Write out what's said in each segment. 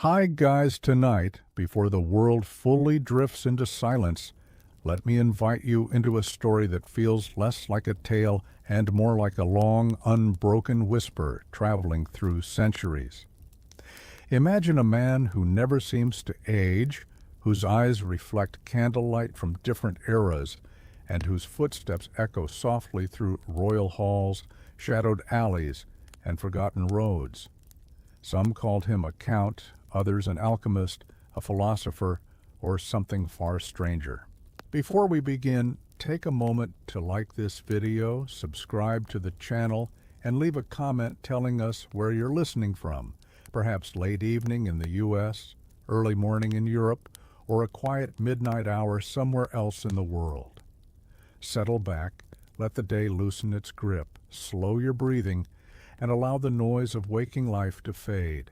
Hi guys, tonight, before the world fully drifts into silence, let me invite you into a story that feels less like a tale and more like a long, unbroken whisper traveling through centuries. Imagine a man who never seems to age, whose eyes reflect candlelight from different eras, and whose footsteps echo softly through royal halls, shadowed alleys, and forgotten roads. Some called him a count, others an alchemist, a philosopher, or something far stranger. Before we begin, take a moment to like this video, subscribe to the channel, and leave a comment telling us where you're listening from. Perhaps late evening in the US, early morning in Europe, or a quiet midnight hour somewhere else in the world. Settle back, let the day loosen its grip, slow your breathing, and allow the noise of waking life to fade.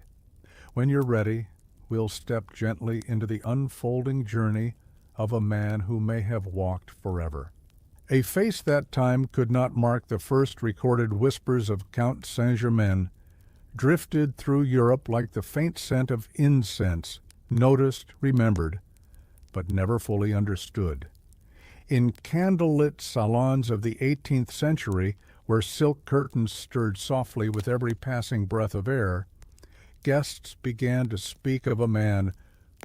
When you're ready, we'll step gently into the unfolding journey of a man who may have walked forever. A face that time could not mark the first recorded whispers of Count Saint-Germain, drifted through Europe like the faint scent of incense, noticed, remembered, but never fully understood. In candlelit salons of the 18th century, where silk curtains stirred softly with every passing breath of air, guests began to speak of a man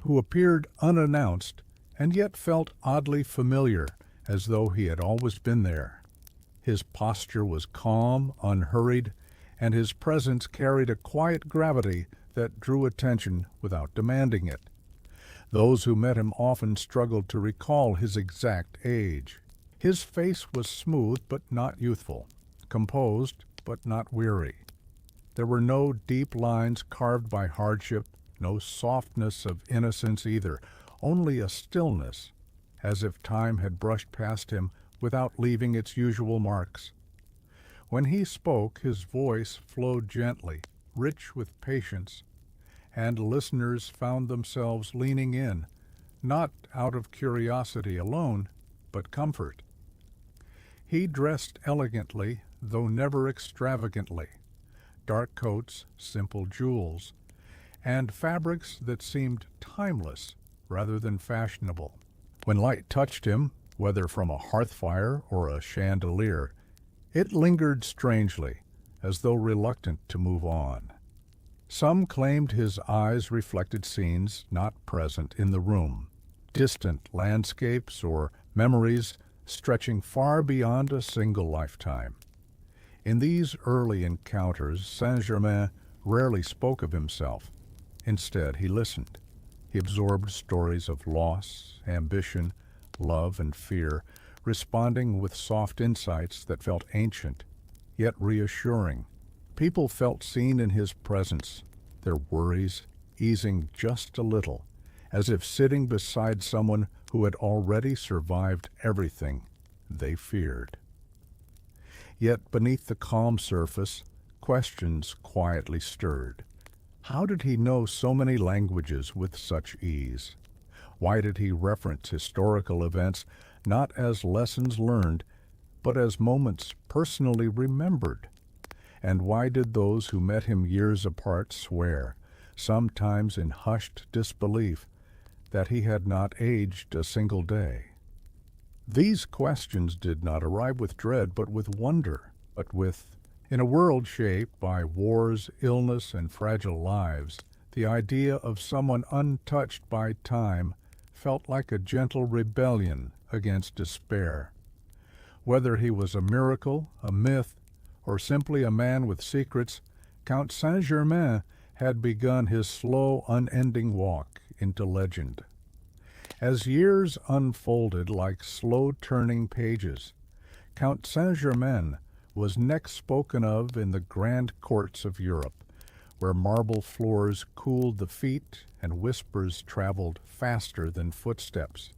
who appeared unannounced and yet felt oddly familiar, as though he had always been there. His posture was calm, unhurried, and his presence carried a quiet gravity that drew attention without demanding it. Those who met him often struggled to recall his exact age. His face was smooth but not youthful, composed but not weary. There were no deep lines carved by hardship, no softness of innocence either, only a stillness, as if time had brushed past him without leaving its usual marks. When he spoke, his voice flowed gently, rich with patience, and listeners found themselves leaning in, not out of curiosity alone, but comfort. He dressed elegantly, though never extravagantly. Dark coats, simple jewels, and fabrics that seemed timeless rather than fashionable. When light touched him, whether from a hearth fire or a chandelier, it lingered strangely, as though reluctant to move on. Some claimed his eyes reflected scenes not present in the room, distant landscapes or memories stretching far beyond a single lifetime. In these early encounters, Saint-Germain rarely spoke of himself. Instead, he listened. He absorbed stories of loss, ambition, love, and fear, responding with soft insights that felt ancient, yet reassuring. People felt seen in his presence, their worries easing just a little, as if sitting beside someone who had already survived everything they feared. Yet beneath the calm surface, questions quietly stirred. How did he know so many languages with such ease? Why did he reference historical events not as lessons learned, but as moments personally remembered? And why did those who met him years apart swear, sometimes in hushed disbelief, that he had not aged a single day? These questions did not arrive with dread, but with wonder, in a world shaped by wars, illness, and fragile lives, the idea of someone untouched by time felt like a gentle rebellion against despair. Whether he was a miracle, a myth, or simply a man with secrets, Count Saint-Germain had begun his slow, unending walk into legend. As years unfolded like slow-turning pages, Count Saint-Germain was next spoken of in the grand courts of Europe, where marble floors cooled the feet and whispers traveled faster than footsteps.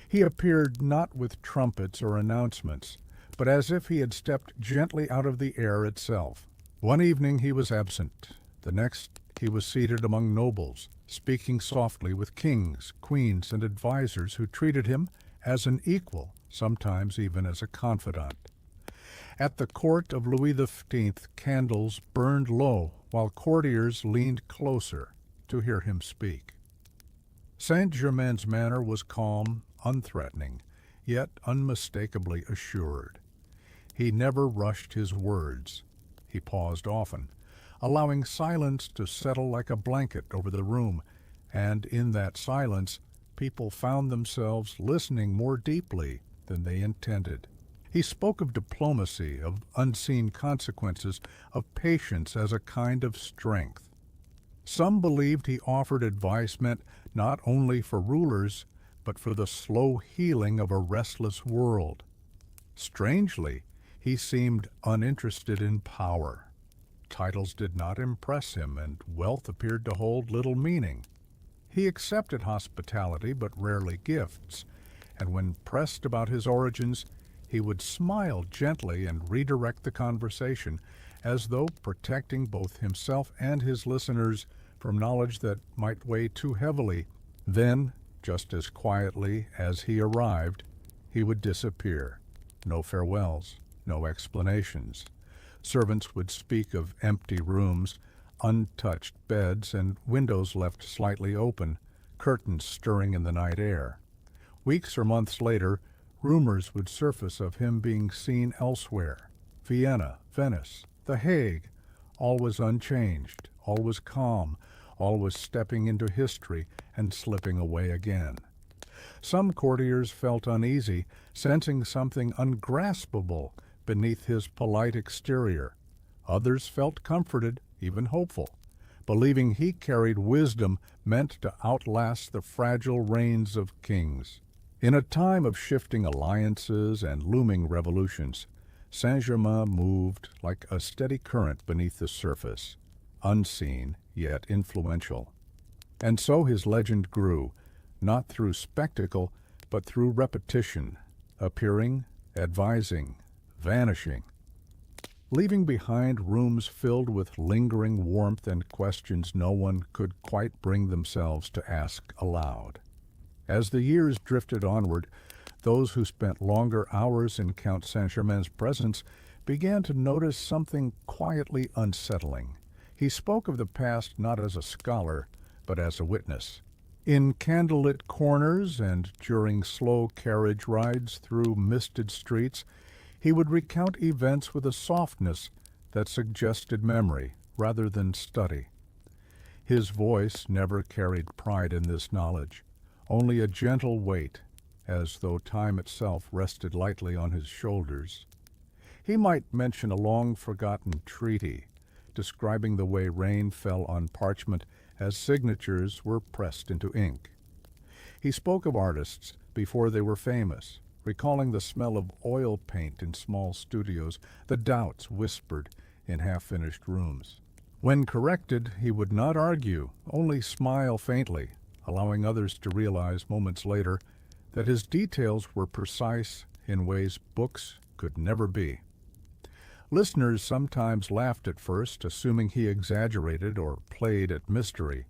He appeared not with trumpets or announcements, but as if he had stepped gently out of the air itself. One evening he was absent. The next he was seated among nobles, speaking softly with kings, queens, and advisors who treated him as an equal, sometimes even as a confidant. At the court of Louis XV, candles burned low while courtiers leaned closer. to hear him speak. Saint-Germain's manner was calm, unthreatening, yet unmistakably assured. He never rushed his words. He paused often, allowing silence to settle like a blanket over the room, and in that silence, people found themselves listening more deeply than they intended. He spoke of diplomacy, of unseen consequences, of patience as a kind of strength. Some believed he offered advice meant not only for rulers, but for the slow healing of a restless world. Strangely, he seemed uninterested in power. Titles did not impress him, and wealth appeared to hold little meaning. He accepted hospitality, but rarely gifts, and when pressed about his origins, he would smile gently and redirect the conversation, as though protecting both himself and his listeners from knowledge that might weigh too heavily. Then, just as quietly as he arrived, he would disappear. No farewells, no explanations. Servants would speak of empty rooms, untouched beds, and windows left slightly open, curtains stirring in the night air. Weeks or months later, rumors would surface of him being seen elsewhere. Vienna, Venice, The Hague, always unchanged, always calm, always stepping into history and slipping away again. Some courtiers felt uneasy, sensing something ungraspable beneath his polite exterior. Others felt comforted, even hopeful, believing he carried wisdom meant to outlast the fragile reigns of kings. In a time of shifting alliances and looming revolutions, Saint-Germain moved like a steady current beneath the surface, unseen yet influential. And so his legend grew, not through spectacle, but through repetition, appearing, advising, vanishing, leaving behind rooms filled with lingering warmth and questions no one could quite bring themselves to ask aloud. As the years drifted onward, those who spent longer hours in Count Saint-Germain's presence began to notice something quietly unsettling. He spoke of the past not as a scholar, but as a witness. In candlelit corners and during slow carriage rides through misted streets, he would recount events with a softness that suggested memory rather than study. His voice never carried pride in this knowledge, only a gentle weight, as though time itself rested lightly on his shoulders. He might mention a long-forgotten treaty, describing the way rain fell on parchment as signatures were pressed into ink. He spoke of artists before they were famous, recalling the smell of oil paint in small studios, the doubts whispered in half-finished rooms. When corrected, he would not argue, only smile faintly, allowing others to realize moments later that his details were precise in ways books could never be. Listeners sometimes laughed at first, assuming he exaggerated or played at mystery.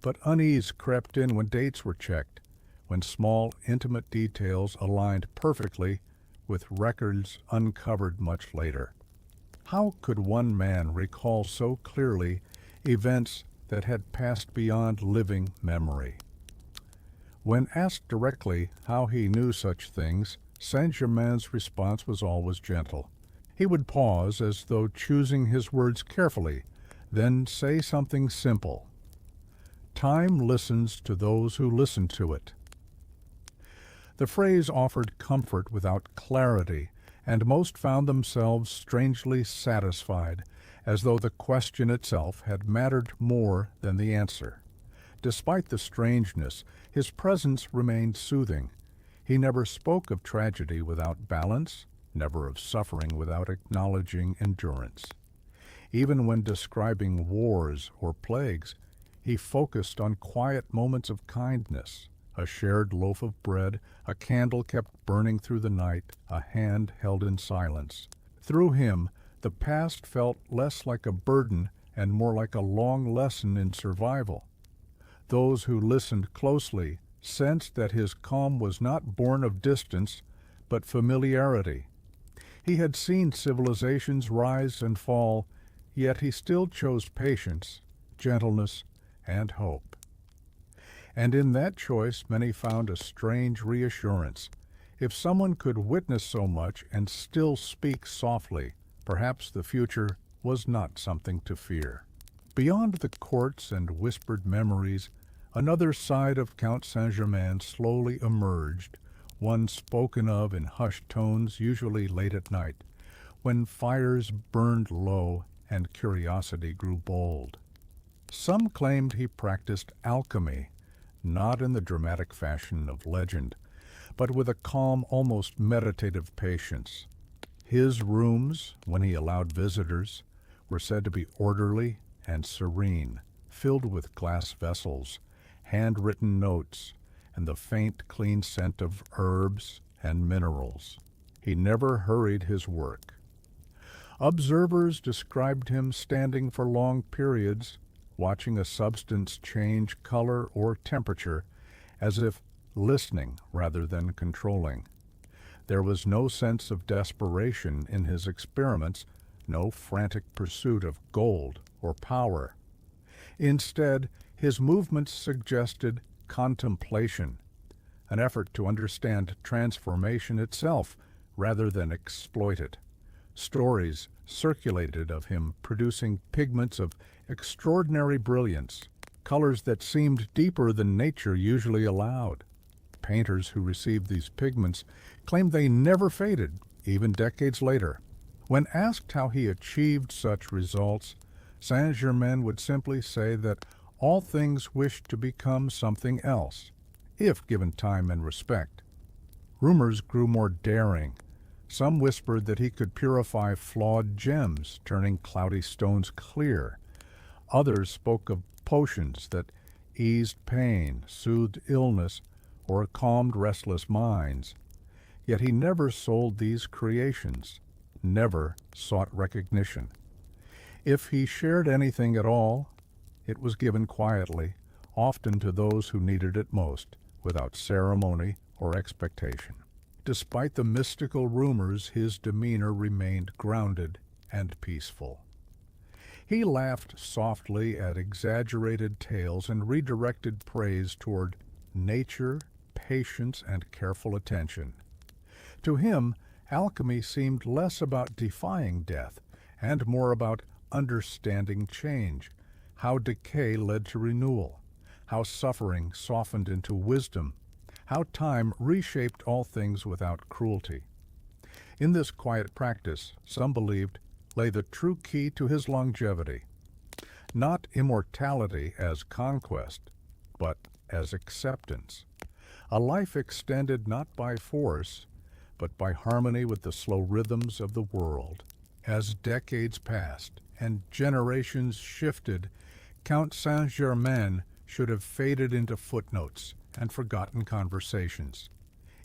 But unease crept in when dates were checked, when small, intimate details aligned perfectly with records uncovered much later. How could one man recall so clearly events that had passed beyond living memory? When asked directly how he knew such things, Saint-Germain's response was always gentle. He would pause as though choosing his words carefully, then say something simple. Time listens to those who listen to it. The phrase offered comfort without clarity, and most found themselves strangely satisfied, as though the question itself had mattered more than the answer. Despite the strangeness, his presence remained soothing. He never spoke of tragedy without balance, never of suffering without acknowledging endurance. Even when describing wars or plagues, he focused on quiet moments of kindness, a shared loaf of bread, a candle kept burning through the night, a hand held in silence. Through him, the past felt less like a burden and more like a long lesson in survival. Those who listened closely sensed that his calm was not born of distance, but familiarity. He had seen civilizations rise and fall, yet he still chose patience, gentleness, and hope. And in that choice many found a strange reassurance. If someone could witness so much and still speak softly, perhaps the future was not something to fear. Beyond the courts and whispered memories, another side of Count Saint-Germain slowly emerged, one spoken of in hushed tones, usually late at night, when fires burned low and curiosity grew bold. Some claimed he practiced alchemy, not in the dramatic fashion of legend, but with a calm, almost meditative patience. His rooms, when he allowed visitors, were said to be orderly and serene, filled with glass vessels, handwritten notes, and the faint, clean scent of herbs and minerals. He never hurried his work. Observers described him standing for long periods, watching a substance change color or temperature, as if listening rather than controlling. There was no sense of desperation in his experiments, no frantic pursuit of gold or power. Instead, his movements suggested contemplation, an effort to understand transformation itself rather than exploit it. Stories circulated of him producing pigments of extraordinary brilliance, colors that seemed deeper than nature usually allowed. Painters who received these pigments claimed they never faded, even decades later. When asked how he achieved such results, Saint-Germain would simply say that all things wished to become something else, if given time and respect. Rumors grew more daring. Some whispered that he could purify flawed gems, turning cloudy stones clear. Others spoke of potions that eased pain, soothed illness, or calmed restless minds. Yet he never sold these creations, never sought recognition. If he shared anything at all, it was given quietly, often to those who needed it most, without ceremony or expectation. Despite the mystical rumors, his demeanor remained grounded and peaceful. He laughed softly at exaggerated tales and redirected praise toward nature, patience, and careful attention. To him, alchemy seemed less about defying death and more about understanding change, how decay led to renewal, how suffering softened into wisdom, how time reshaped all things without cruelty. In this quiet practice, some believed, lay the true key to his longevity. Not immortality as conquest, but as acceptance. A life extended not by force, but by harmony with the slow rhythms of the world. As decades passed and generations shifted, Count Saint-Germain should have faded into footnotes and forgotten conversations.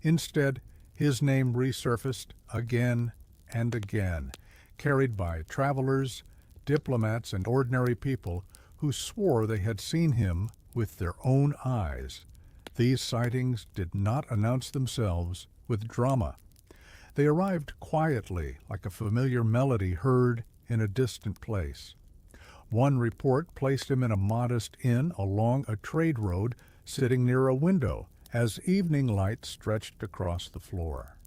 Instead, his name resurfaced again and again, carried by travelers, diplomats, and ordinary people who swore they had seen him with their own eyes. These sightings did not announce themselves with drama. They arrived quietly, like a familiar melody heard in a distant place. One report placed him in a modest inn along a trade road, sitting near a window, as evening light stretched across the floor.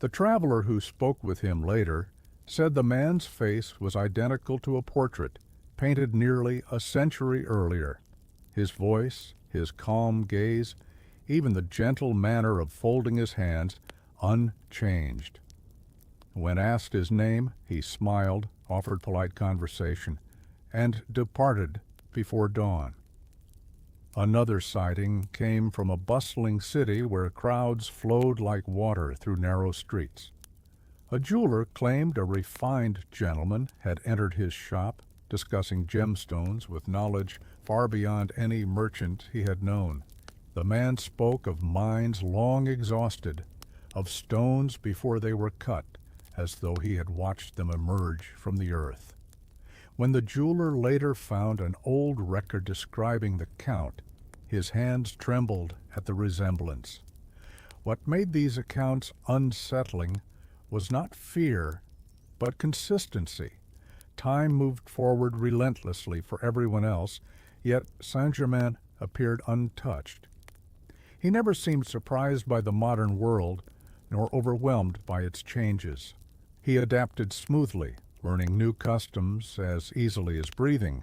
The traveler who spoke with him later said the man's face was identical to a portrait, painted nearly a century earlier. His voice, his calm gaze, even the gentle manner of folding his hands, unchanged. When asked his name, he smiled, offered polite conversation, and departed before dawn. Another sighting came from a bustling city where crowds flowed like water through narrow streets. A jeweler claimed a refined gentleman had entered his shop, discussing gemstones with knowledge far beyond any merchant he had known. The man spoke of mines long exhausted, of stones before they were cut, as though he had watched them emerge from the earth. When the jeweler later found an old record describing the Count, his hands trembled at the resemblance. What made these accounts unsettling was not fear, but consistency. Time moved forward relentlessly for everyone else, Yet Saint-Germain appeared untouched. He never seemed surprised by the modern world, nor overwhelmed by its changes. He adapted smoothly, learning new customs as easily as breathing,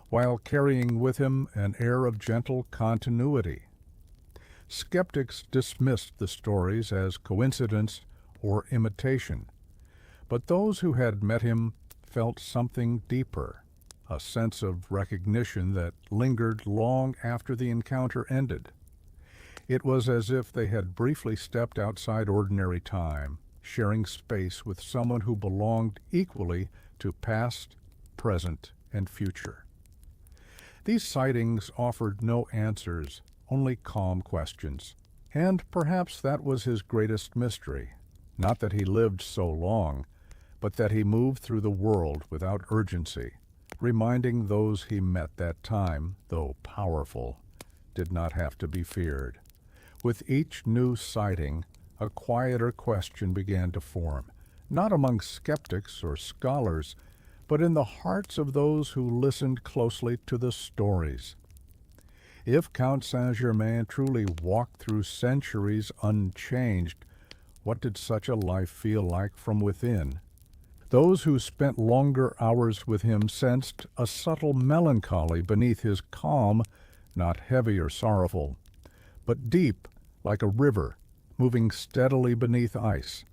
while carrying with him an air of gentle continuity. Skeptics dismissed the stories as coincidence or imitation, but those who had met him felt something deeper, a sense of recognition that lingered long after the encounter ended. It was as if they had briefly stepped outside ordinary time, sharing space with someone who belonged equally to past, present, and future. These sightings offered no answers, only calm questions. And perhaps that was his greatest mystery. Not that he lived so long, but that he moved through the world without urgency, reminding those he met that time, though powerful, did not have to be feared. With each new sighting, a quieter question began to form, not among skeptics or scholars, but in the hearts of those who listened closely to the stories. If Count Saint-Germain truly walked through centuries unchanged, what did such a life feel like from within? Those who spent longer hours with him sensed a subtle melancholy beneath his calm, not heavy or sorrowful, but deep, like a river, moving steadily beneath ice.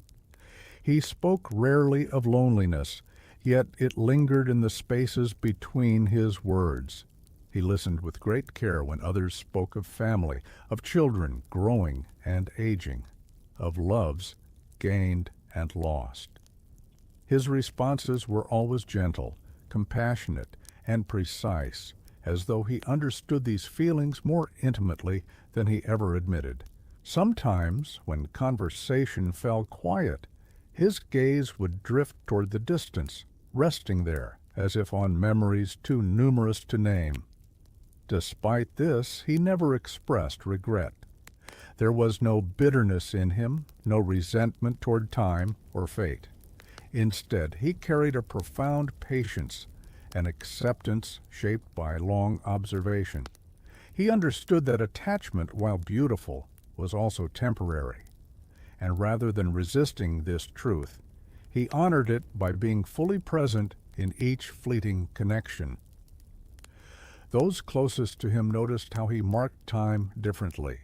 He spoke rarely of loneliness, yet it lingered in the spaces between his words. He listened with great care when others spoke of family, of children growing and aging, of loves gained and lost. His responses were always gentle, compassionate, and precise, as though he understood these feelings more intimately than he ever admitted. Sometimes, when conversation fell quiet, his gaze would drift toward the distance, resting there, as if on memories too numerous to name. Despite this, he never expressed regret. There was no bitterness in him, no resentment toward time or fate. Instead, he carried a profound patience, an acceptance shaped by long observation. He understood that attachment, while beautiful, was also temporary, and rather than resisting this truth, he honored it by being fully present in each fleeting connection. Those closest to him noticed how he marked time differently.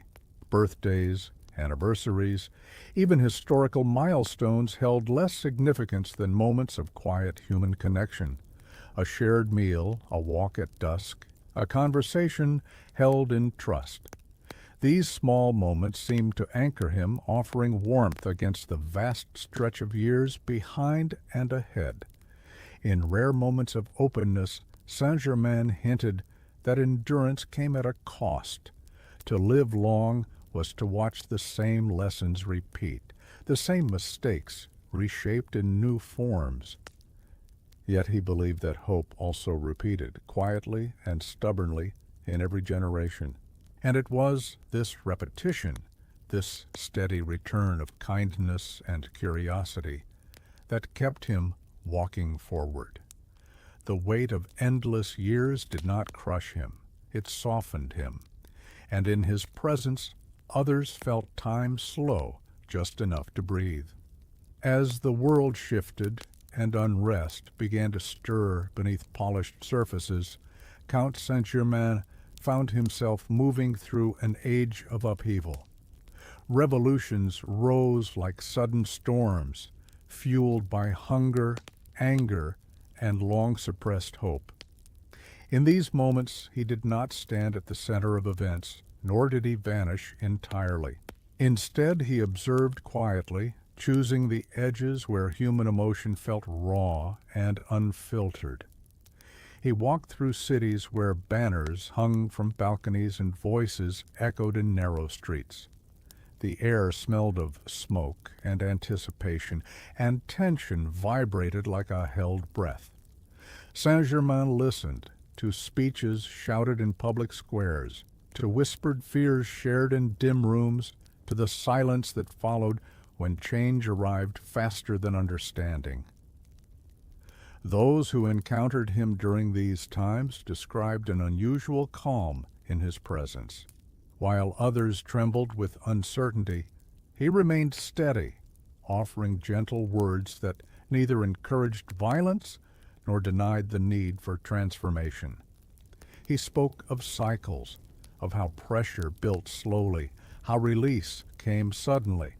Birthdays, anniversaries, even historical milestones held less significance than moments of quiet human connection. A shared meal, a walk at dusk, a conversation held in trust. These small moments seemed to anchor him, offering warmth against the vast stretch of years behind and ahead. In rare moments of openness, Saint-Germain hinted that endurance came at a cost. To live long was to watch the same lessons repeat, the same mistakes reshaped in new forms. Yet he believed that hope also repeated, quietly and stubbornly, in every generation. And it was this repetition, this steady return of kindness and curiosity, that kept him walking forward. The weight of endless years did not crush him, it softened him, and in his presence others felt time slow, just enough to breathe. As the world shifted and unrest began to stir beneath polished surfaces, Count Saint-Germain found himself moving through an age of upheaval. Revolutions rose like sudden storms, fueled by hunger, anger, and long-suppressed hope. In these moments, he did not stand at the center of events, nor did he vanish entirely. Instead, he observed quietly, choosing the edges where human emotion felt raw and unfiltered. He walked through cities where banners hung from balconies and voices echoed in narrow streets. The air smelled of smoke and anticipation, and tension vibrated like a held breath. Saint-Germain listened to speeches shouted in public squares, to whispered fears shared in dim rooms, to the silence that followed when change arrived faster than understanding. Those who encountered him during these times described an unusual calm in his presence. While others trembled with uncertainty, he remained steady, offering gentle words that neither encouraged violence nor denied the need for transformation. He spoke of cycles, of how pressure built slowly, how release came suddenly,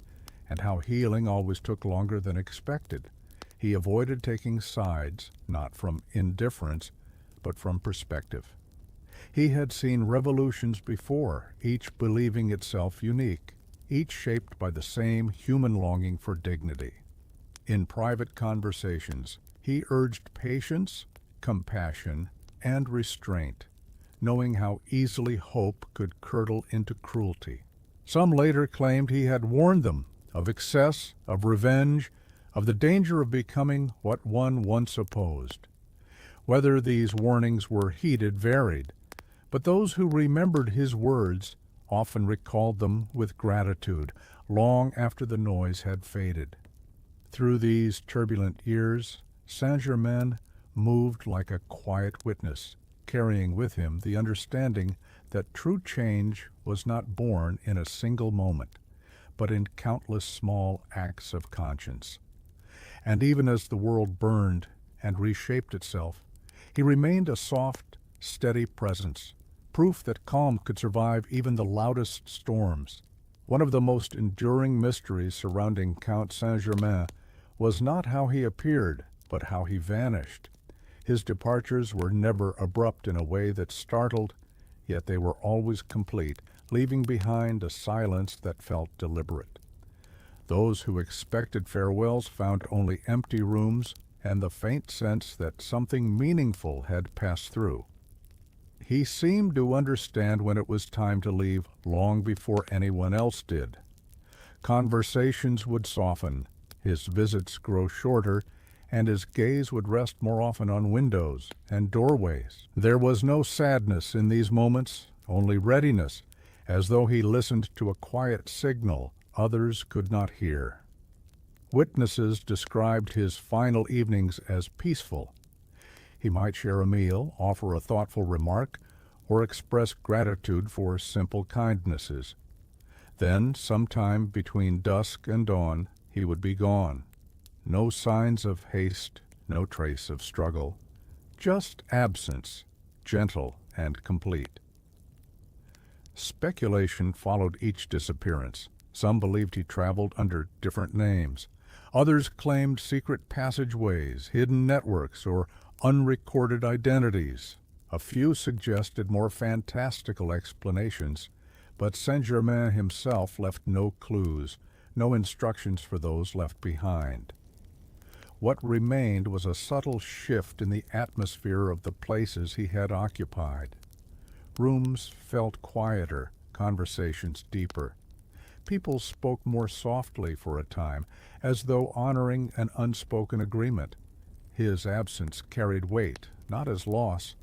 and how healing always took longer than expected. He avoided taking sides, not from indifference, but from perspective. He had seen revolutions before, each believing itself unique, each shaped by the same human longing for dignity. In private conversations, he urged patience, compassion, and restraint, knowing how easily hope could curdle into cruelty. Some later claimed he had warned them of excess, of revenge, of the danger of becoming what one once opposed. Whether these warnings were heeded varied, but those who remembered his words often recalled them with gratitude long after the noise had faded. Through these turbulent years, Saint-Germain moved like a quiet witness, carrying with him the understanding that true change was not born in a single moment, but in countless small acts of conscience. And even as the world burned and reshaped itself, he remained a soft, steady presence, proof that calm could survive even the loudest storms. One of the most enduring mysteries surrounding Count Saint-Germain was not how he appeared, but how he vanished. His departures were never abrupt in a way that startled, yet they were always complete, leaving behind a silence that felt deliberate. Those who expected farewells found only empty rooms and the faint sense that something meaningful had passed through. He seemed to understand when it was time to leave long before anyone else did. Conversations would soften, his visits grow shorter, and his gaze would rest more often on windows and doorways. There was no sadness in these moments, only readiness, as though he listened to a quiet signal others could not hear. Witnesses described his final evenings as peaceful. He might share a meal, offer a thoughtful remark, or express gratitude for simple kindnesses. Then, sometime between dusk and dawn, he would be gone. No signs of haste, no trace of struggle, just absence, gentle and complete. Speculation followed each disappearance. Some believed he traveled under different names. Others claimed secret passageways, hidden networks, or unrecorded identities. A few suggested more fantastical explanations, but Saint-Germain himself left no clues, no instructions for those left behind. What remained was a subtle shift in the atmosphere of the places he had occupied. Rooms felt quieter, conversations deeper. People spoke more softly for a time, as though honoring an unspoken agreement. His absence carried weight, not as loss,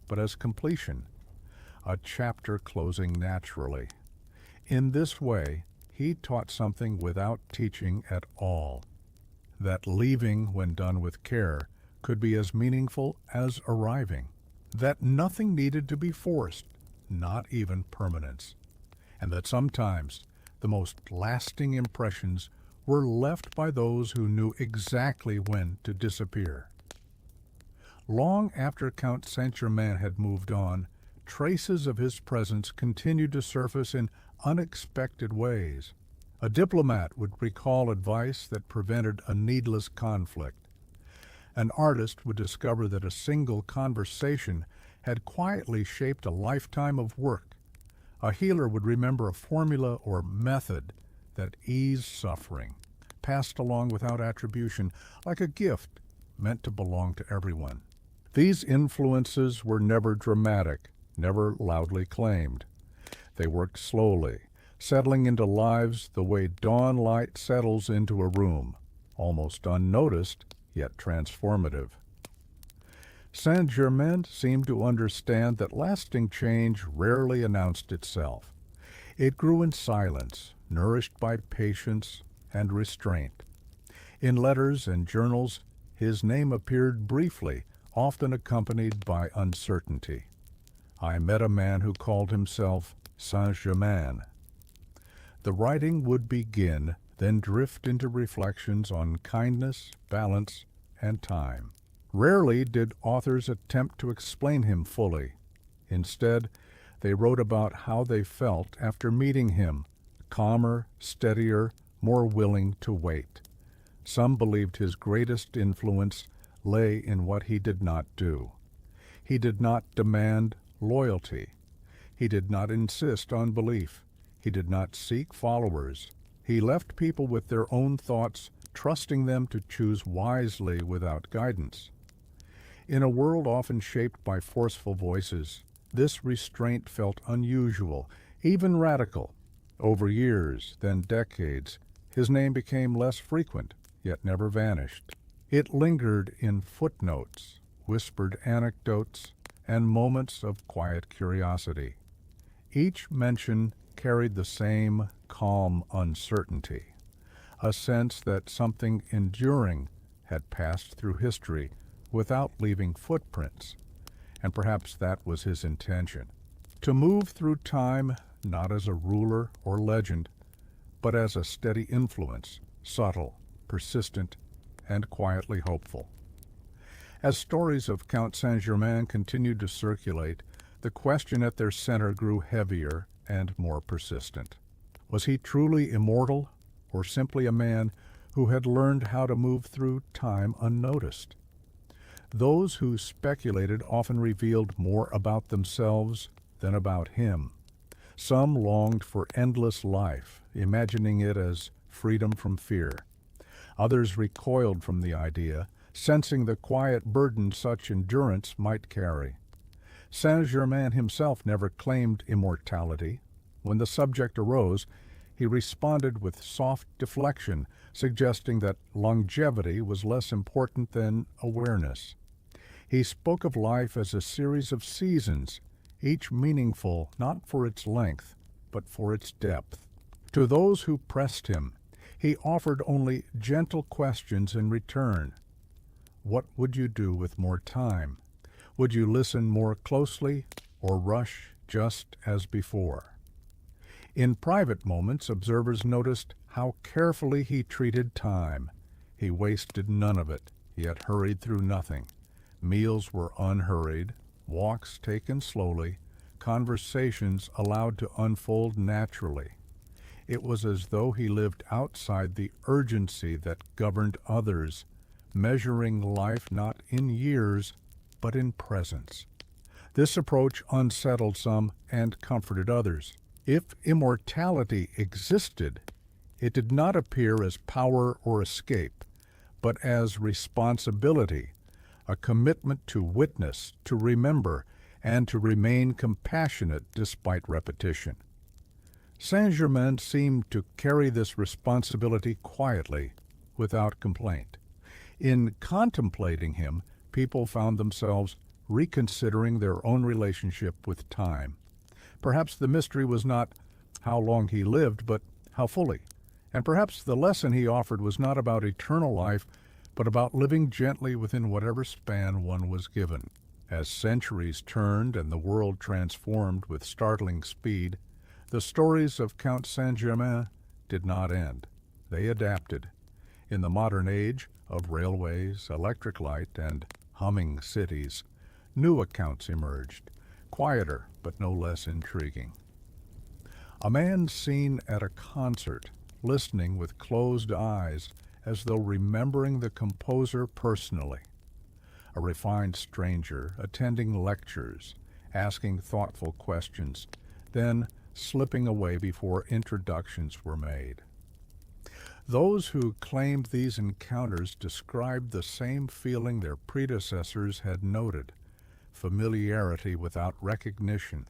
but as completion, a chapter closing naturally. In this way, he taught something without teaching at all, that leaving, when done with care, could be as meaningful as arriving, that nothing needed to be forced, not even permanence, and that sometimes the most lasting impressions were left by those who knew exactly when to disappear. Long after Count Saint-Germain had moved on, traces of his presence continued to surface in unexpected ways. A diplomat would recall advice that prevented a needless conflict. An artist would discover that a single conversation had quietly shaped a lifetime of work. A healer would remember a formula or method that eased suffering, passed along without attribution, like a gift meant to belong to everyone. These influences were never dramatic, never loudly claimed. They worked slowly, settling into lives the way dawn light settles into a room, almost unnoticed, yet transformative. Saint-Germain seemed to understand that lasting change rarely announced itself. It grew in silence, nourished by patience and restraint. In letters and journals, His name appeared briefly, often accompanied by uncertainty. I met a man who called himself Saint-Germain. The writing would begin, then drift into reflections on kindness, balance, and time. Rarely did authors attempt to explain him fully. Instead, they wrote about how they felt after meeting him, calmer, steadier, more willing to wait. Some believed his greatest influence lay in what he did not do. He did not demand loyalty. He did not insist on belief. He did not seek followers. He left people with their own thoughts, trusting them to choose wisely without guidance. In a world often shaped by forceful voices, this restraint felt unusual, even radical. Over years, then decades, his name became less frequent, yet never vanished. It lingered in footnotes, whispered anecdotes, and moments of quiet curiosity. Each mention carried the same calm uncertainty, a sense that something enduring had passed through history without leaving footprints, and perhaps that was his intention. To move through time not as a ruler or legend, but as a steady influence, subtle, persistent, and quietly hopeful. As stories of Count Saint-Germain continued to circulate, the question at their center grew heavier and more persistent. Was he truly immortal, or simply a man who had learned how to move through time unnoticed? Those who speculated often revealed more about themselves than about him. Some longed for endless life, imagining it as freedom from fear. Others recoiled from the idea, sensing the quiet burden such endurance might carry. Saint-Germain himself never claimed immortality. When the subject arose, he responded with soft deflection, suggesting that longevity was less important than awareness. He spoke of life as a series of seasons, each meaningful not for its length, but for its depth. To those who pressed him, he offered only gentle questions in return. What would you do with more time? Would you listen more closely or rush just as before? In private moments, observers noticed how carefully he treated time. He wasted none of it, yet hurried through nothing. Meals were unhurried, walks taken slowly, conversations allowed to unfold naturally. It was as though he lived outside the urgency that governed others, measuring life not in years, but in presence. This approach unsettled some and comforted others. If immortality existed, it did not appear as power or escape, but as responsibility, a commitment to witness, to remember, and to remain compassionate despite repetition. Saint-Germain seemed to carry this responsibility quietly, without complaint. In contemplating him, people found themselves reconsidering their own relationship with time. Perhaps the mystery was not how long he lived, but how fully. And perhaps the lesson he offered was not about eternal life, but about living gently within whatever span one was given. As centuries turned and the world transformed with startling speed, the stories of Count Saint-Germain did not end. They adapted. In the modern age of railways, electric light, and humming cities, new accounts emerged, quieter but no less intriguing. A man seen at a concert, listening with closed eyes as though remembering the composer personally. A refined stranger attending lectures, asking thoughtful questions, then slipping away before introductions were made. Those who claimed these encounters described the same feeling their predecessors had noted, familiarity without recognition.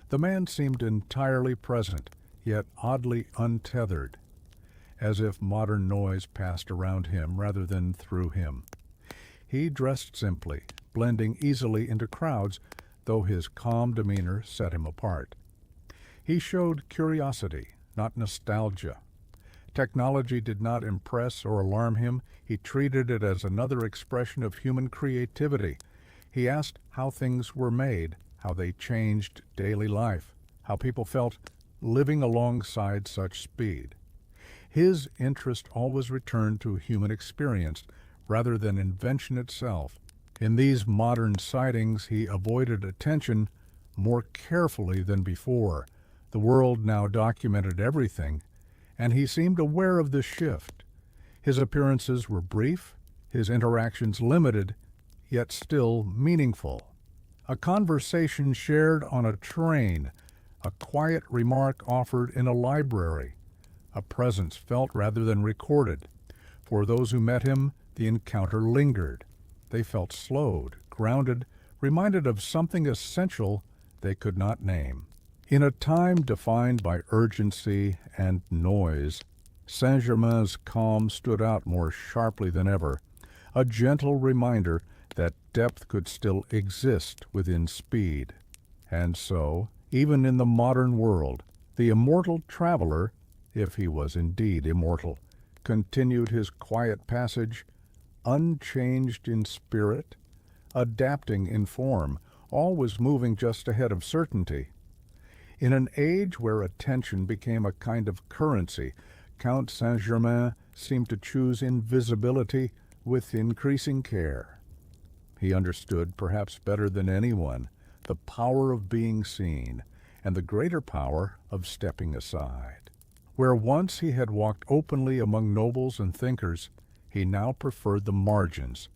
The man seemed entirely present, yet oddly untethered, as if modern noise passed around him rather than through him. He dressed simply, blending easily into crowds, though his calm demeanor set him apart. He showed curiosity, not nostalgia. Technology did not impress or alarm him. He treated it as another expression of human creativity. He asked how things were made, how they changed daily life, how people felt living alongside such speed. His interest always returned to human experience rather than invention itself. In these modern sightings, he avoided attention more carefully than before. The world now documented everything, and he seemed aware of this shift. His appearances were brief, his interactions limited, yet still meaningful. A conversation shared on a train, a quiet remark offered in a library, a presence felt rather than recorded. For those who met him, the encounter lingered. They felt slowed, grounded, reminded of something essential they could not name. In a time defined by urgency and noise, Saint-Germain's calm stood out more sharply than ever, a gentle reminder that depth could still exist within speed. And so, even in the modern world, the immortal traveler, if he was indeed immortal, continued his quiet passage, unchanged in spirit, adapting in form, always moving just ahead of certainty. In an age where attention became a kind of currency, Count Saint-Germain seemed to choose invisibility with increasing care. He understood, perhaps better than anyone, the power of being seen and the greater power of stepping aside. Where once he had walked openly among nobles and thinkers, he now preferred the margins,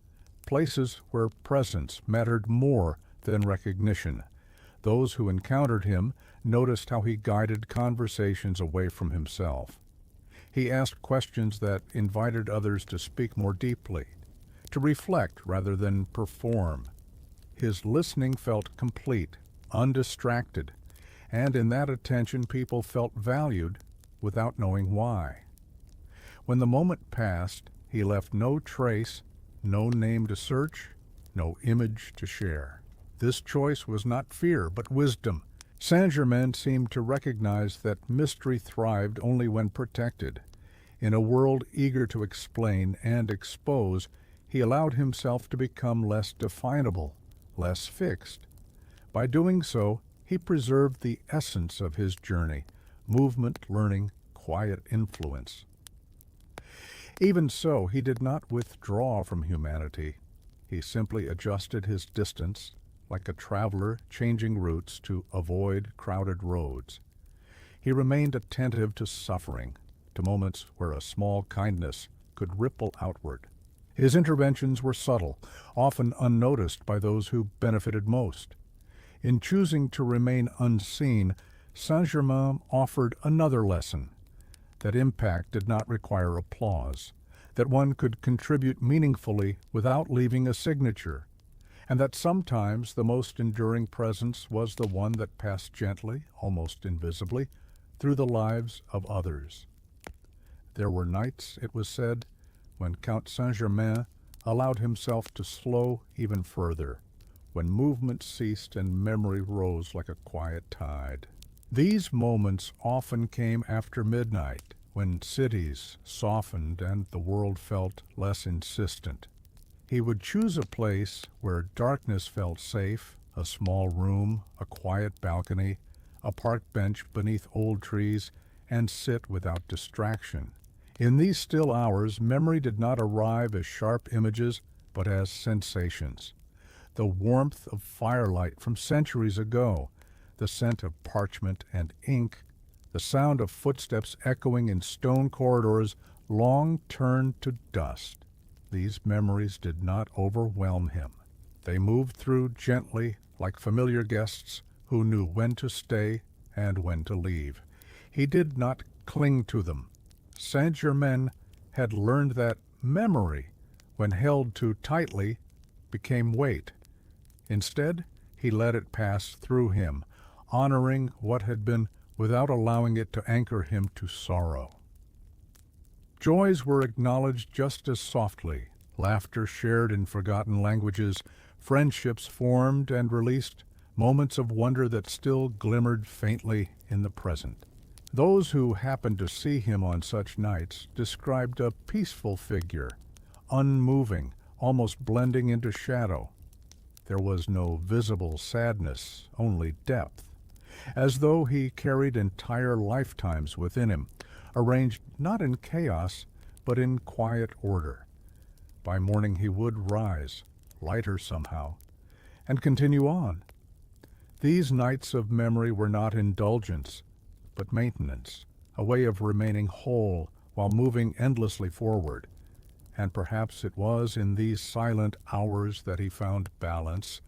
places where presence mattered more than recognition. Those who encountered him noticed how he guided conversations away from himself. He asked questions that invited others to speak more deeply, to reflect rather than perform. His listening felt complete, undistracted, and in that attention people felt valued without knowing why. When the moment passed, he left no trace, no name to search, no image to share. This choice was not fear, but wisdom. Saint-Germain seemed to recognize that mystery thrived only when protected. In a world eager to explain and expose, he allowed himself to become less definable, less fixed. By doing so, he preserved the essence of his journey: movement, learning, quiet influence. Even so, he did not withdraw from humanity. He simply adjusted his distance, like a traveler changing routes to avoid crowded roads. He remained attentive to suffering, to moments where a small kindness could ripple outward. His interventions were subtle, often unnoticed by those who benefited most. In choosing to remain unseen, Saint-Germain offered another lesson: that impact did not require applause, that one could contribute meaningfully without leaving a signature, and that sometimes the most enduring presence was the one that passed gently, almost invisibly, through the lives of others. There were nights, it was said, when Count Saint-Germain allowed himself to slow even further, when movement ceased and memory rose like a quiet tide. These moments often came after midnight, when cities softened and the world felt less insistent. He would choose a place where darkness felt safe, a small room, a quiet balcony, a park bench beneath old trees, and sit without distraction. In these still hours, memory did not arrive as sharp images, but as sensations. The warmth of firelight from centuries ago, the scent of parchment and ink, the sound of footsteps echoing in stone corridors long turned to dust. These memories did not overwhelm him. They moved through gently, like familiar guests who knew when to stay and when to leave. He did not cling to them. Saint-Germain had learned that memory, when held too tightly, became weight. Instead, he let it pass through him, honoring what had been without allowing it to anchor him to sorrow. Joys were acknowledged just as softly, laughter shared in forgotten languages, friendships formed and released, moments of wonder that still glimmered faintly in the present. Those who happened to see him on such nights described a peaceful figure, unmoving, almost blending into shadow. There was no visible sadness, only depth, as though he carried entire lifetimes within him, arranged not in chaos, but in quiet order. By morning he would rise, lighter somehow, and continue on. These nights of memory were not indulgence, but maintenance, a way of remaining whole while moving endlessly forward. And perhaps it was in these silent hours that he found balance,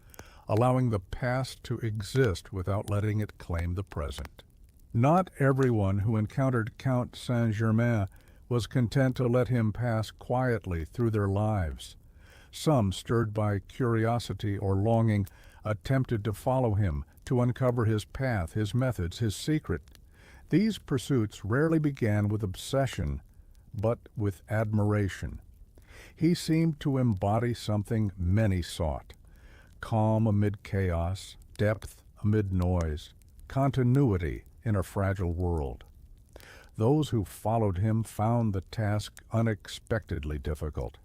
allowing the past to exist without letting it claim the present. Not everyone who encountered Count Saint-Germain was content to let him pass quietly through their lives. Some, stirred by curiosity or longing, attempted to follow him, to uncover his path, his methods, his secret. These pursuits rarely began with obsession, but with admiration. He seemed to embody something many sought: calm amid chaos, depth amid noise, continuity in a fragile world. Those who followed him found the task unexpectedly difficult.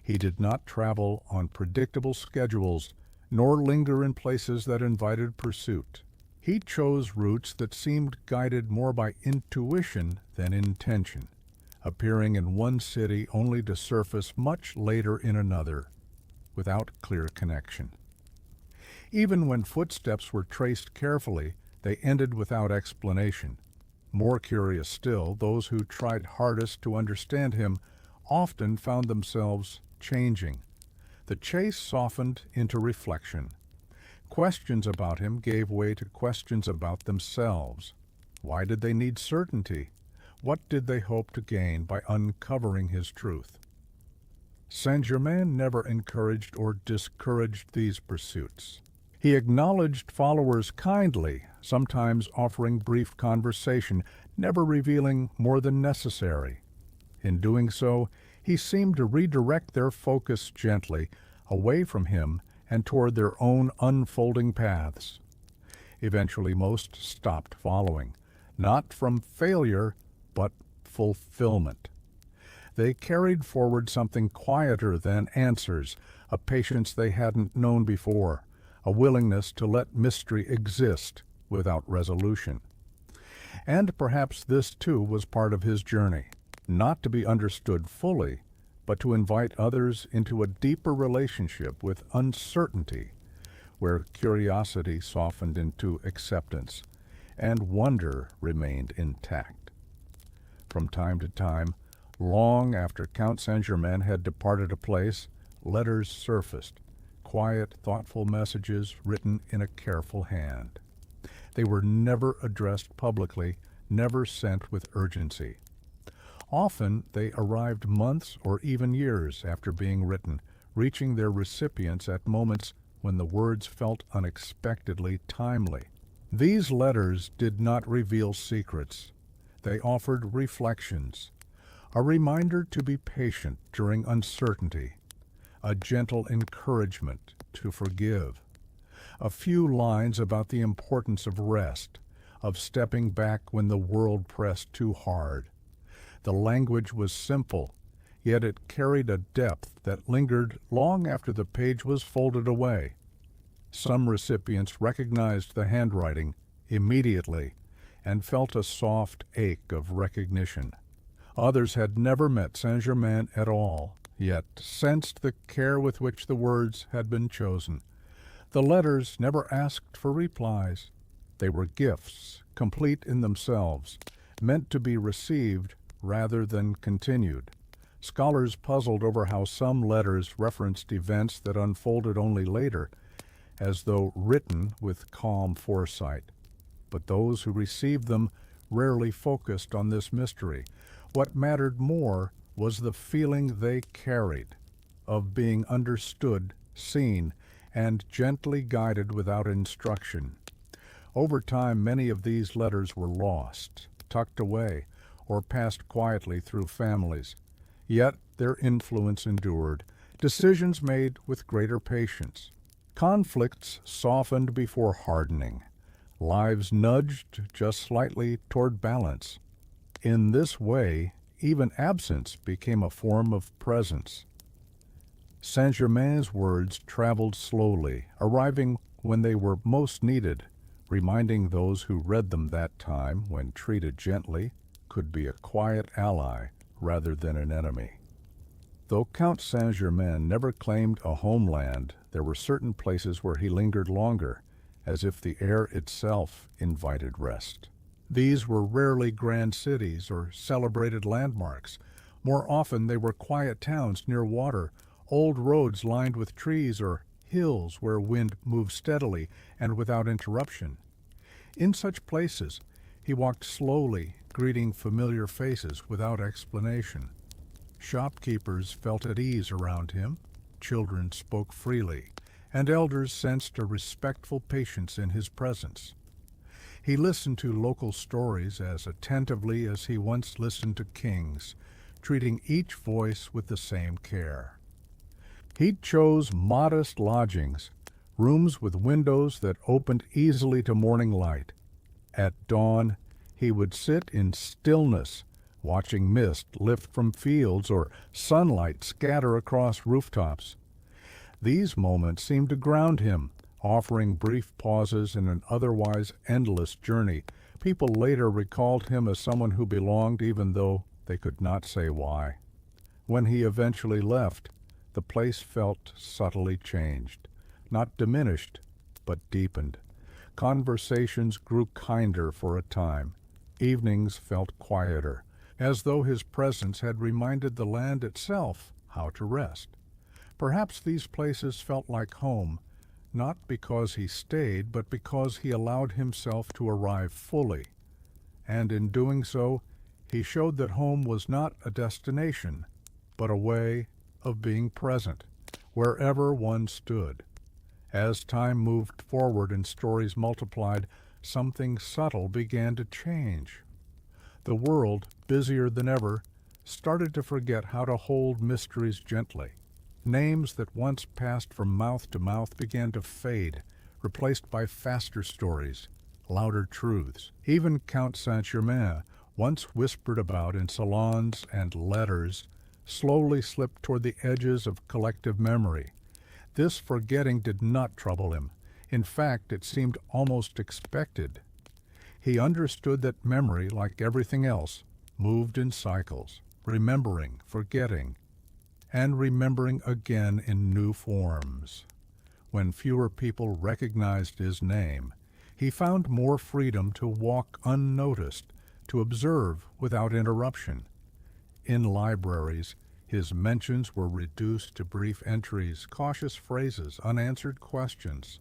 He did not travel on predictable schedules, nor linger in places that invited pursuit. He chose routes that seemed guided more by intuition than intention, appearing in one city only to surface much later in another, without clear connection. Even when footsteps were traced carefully, they ended without explanation. More curious still, those who tried hardest to understand him often found themselves changing. The chase softened into reflection. Questions about him gave way to questions about themselves. Why did they need certainty? What did they hope to gain by uncovering his truth? Saint-Germain never encouraged or discouraged these pursuits. He acknowledged followers kindly, sometimes offering brief conversation, never revealing more than necessary. In doing so, he seemed to redirect their focus gently, away from him and toward their own unfolding paths. Eventually most stopped following, not from failure, but fulfillment. They carried forward something quieter than answers, a patience they hadn't known before, a willingness to let mystery exist without resolution. And perhaps this too was part of his journey, not to be understood fully, but to invite others into a deeper relationship with uncertainty, where curiosity softened into acceptance and wonder remained intact. From time to time, long after Count Saint-Germain had departed a place, letters surfaced, quiet, thoughtful messages written in a careful hand. They were never addressed publicly, never sent with urgency. Often they arrived months or even years after being written, reaching their recipients at moments when the words felt unexpectedly timely. These letters did not reveal secrets. They offered reflections, a reminder to be patient during uncertainty, a gentle encouragement to forgive, a few lines about the importance of rest, of stepping back when the world pressed too hard. The language was simple, yet it carried a depth that lingered long after the page was folded away. Some recipients recognized the handwriting immediately and felt a soft ache of recognition. Others had never met Saint-Germain at all, yet sensed the care with which the words had been chosen. The letters never asked for replies. They were gifts, complete in themselves, meant to be received rather than continued. Scholars puzzled over how some letters referenced events that unfolded only later, as though written with calm foresight. But those who received them rarely focused on this mystery. What mattered more was the feeling they carried, of being understood, seen, and gently guided without instruction. Over time, many of these letters were lost, tucked away, or passed quietly through families. Yet their influence endured, decisions made with greater patience. Conflicts softened before hardening. lives nudged just slightly toward balance. In this way, even absence became a form of presence. Saint-Germain's words traveled slowly, arriving when they were most needed, reminding those who read them that time, when treated gently, could be a quiet ally rather than an enemy. Though Count Saint-Germain never claimed a homeland, there were certain places where he lingered longer, as if the air itself invited rest. These were rarely grand cities or celebrated landmarks. More often they were quiet towns near water, old roads lined with trees, or hills where wind moved steadily and without interruption. In such places, he walked slowly, greeting familiar faces without explanation. Shopkeepers felt at ease around him, children spoke freely, and elders sensed a respectful patience in his presence. He listened to local stories as attentively as he once listened to kings, treating each voice with the same care. He chose modest lodgings, rooms with windows that opened easily to morning light. At dawn, he would sit in stillness, watching mist lift from fields or sunlight scatter across rooftops. These moments seemed to ground him, offering brief pauses in an otherwise endless journey. People later recalled him as someone who belonged even though they could not say why. When he eventually left, the place felt subtly changed, not diminished, but deepened. Conversations grew kinder for a time. Evenings felt quieter, as though his presence had reminded the land itself how to rest. Perhaps these places felt like home, not because he stayed, but because he allowed himself to arrive fully. And in doing so, he showed that home was not a destination, but a way of being present, wherever one stood. As time moved forward and stories multiplied, something subtle began to change. The world, busier than ever, started to forget how to hold mysteries gently. Names that once passed from mouth to mouth began to fade, replaced by faster stories, louder truths. Even Count Saint-Germain, once whispered about in salons and letters, slowly slipped toward the edges of collective memory. This forgetting did not trouble him. In fact, it seemed almost expected. He understood that memory, like everything else, moved in cycles, remembering, forgetting, and remembering again in new forms. When fewer people recognized his name, he found more freedom to walk unnoticed, to observe without interruption. In libraries, his mentions were reduced to brief entries, cautious phrases, unanswered questions.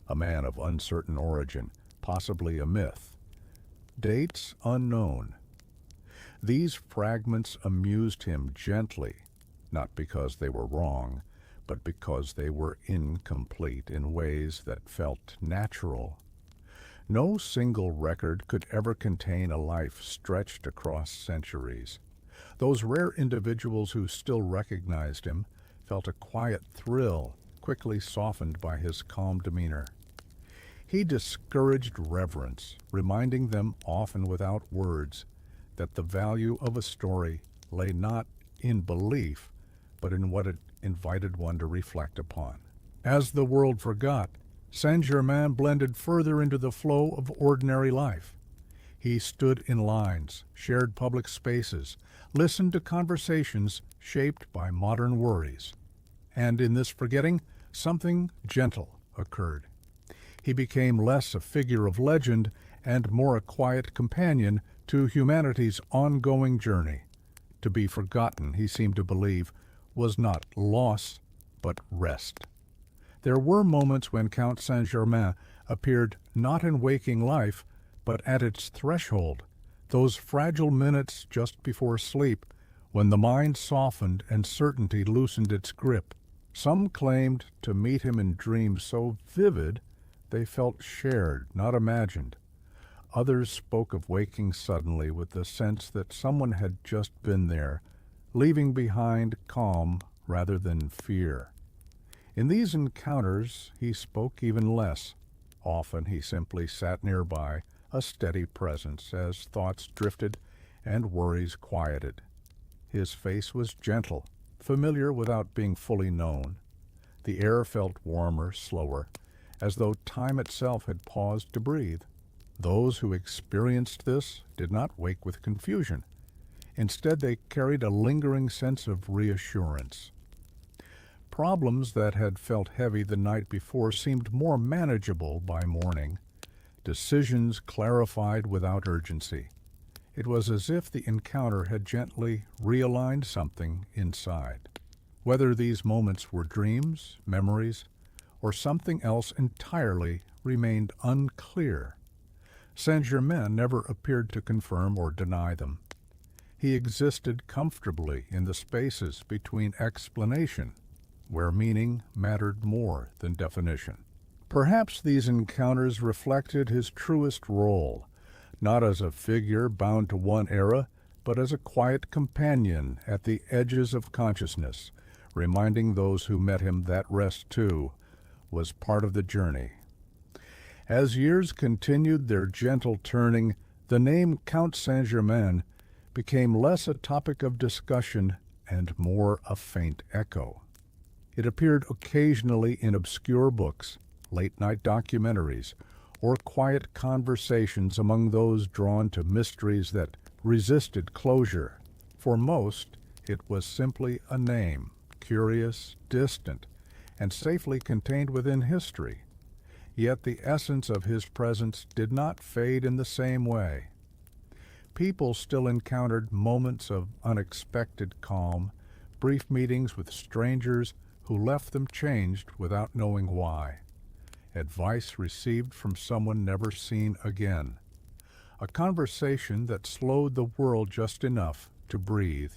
A man of uncertain origin, possibly a myth. Dates unknown. These fragments amused him gently, not because they were wrong, but because they were incomplete in ways that felt natural. No single record could ever contain a life stretched across centuries. Those rare individuals who still recognized him felt a quiet thrill, quickly softened by his calm demeanor. He discouraged reverence, reminding them, often without words, that the value of a story lay not in belief, but in what it invited one to reflect upon. As the world forgot, Saint-Germain blended further into the flow of ordinary life. He stood in lines, shared public spaces, listened to conversations shaped by modern worries. And in this forgetting, something gentle occurred. He became less a figure of legend and more a quiet companion to humanity's ongoing journey. To be forgotten, he seemed to believe, was not loss, but rest. There were moments when Count Saint-Germain appeared not in waking life, but at its threshold, those fragile minutes just before sleep, when the mind softened and certainty loosened its grip. Some claimed to meet him in dreams so vivid they felt shared, not imagined. Others spoke of waking suddenly with the sense that someone had just been there, leaving behind calm rather than fear. In these encounters he spoke even less, Often he simply sat nearby, a steady presence as thoughts drifted and worries quieted. His face was gentle, familiar without being fully known. The air felt warmer, slower, as though time itself had paused to breathe. Those who experienced this did not wake with confusion. Instead, they carried a lingering sense of reassurance. Problems that had felt heavy the night before seemed more manageable by morning. Decisions clarified without urgency. It was as if the encounter had gently realigned something inside. Whether these moments were dreams, memories, or something else entirely remained unclear. Saint-Germain never appeared to confirm or deny them. He existed comfortably in the spaces between explanation, where meaning mattered more than definition. Perhaps these encounters reflected his truest role, not as a figure bound to one era, but as a quiet companion at the edges of consciousness, reminding those who met him that rest, too, was part of the journey. As years continued their gentle turning, the name Count Saint-Germain became less a topic of discussion and more a faint echo. It appeared occasionally in obscure books, late-night documentaries, or quiet conversations among those drawn to mysteries that resisted closure. For most, it was simply a name, curious, distant, and safely contained within history. Yet the essence of his presence did not fade in the same way. People still encountered moments of unexpected calm, brief meetings with strangers who left them changed without knowing why. Advice received from someone never seen again. A conversation that slowed the world just enough to breathe.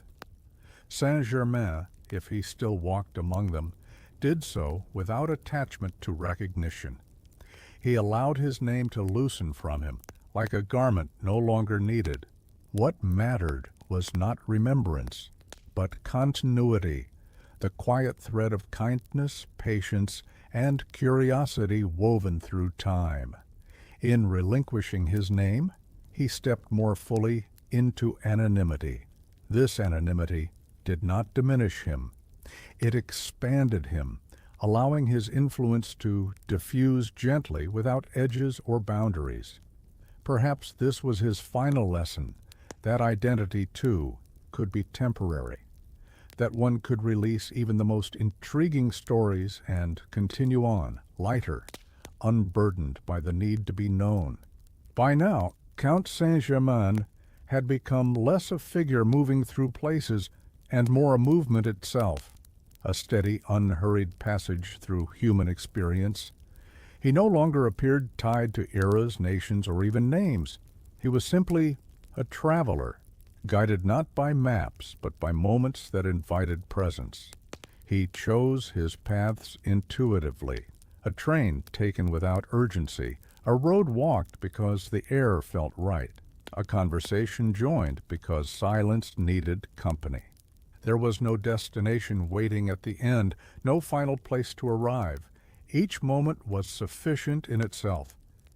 Saint-Germain, if he still walked among them, did so without attachment to recognition. He allowed his name to loosen from him, like a garment no longer needed. What mattered was not remembrance, but continuity, the quiet thread of kindness, patience, and curiosity woven through time. In relinquishing his name, he stepped more fully into anonymity. This anonymity did not diminish him. It expanded him, allowing his influence to diffuse gently without edges or boundaries. Perhaps this was his final lesson, that identity, too, could be temporary, that one could release even the most intriguing stories and continue on, lighter, unburdened by the need to be known. By now, Count Saint-Germain had become less a figure moving through places and more a movement itself, a steady, unhurried passage through human experience. He no longer appeared tied to eras, nations, or even names. He was simply a traveler, guided not by maps, but by moments that invited presence. He chose his paths intuitively, a train taken without urgency, a road walked because the air felt right, a conversation joined because silence needed company. There was no destination waiting at the end, no final place to arrive. Each moment was sufficient in itself.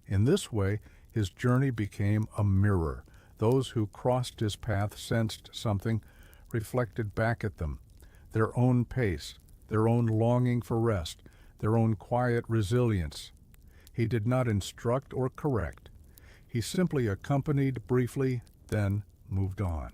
In this way, his journey became a mirror. Those who crossed his path sensed something, reflected back at them, their own pace, their own longing for rest, their own quiet resilience. He did not instruct or correct. He simply accompanied briefly, then moved on.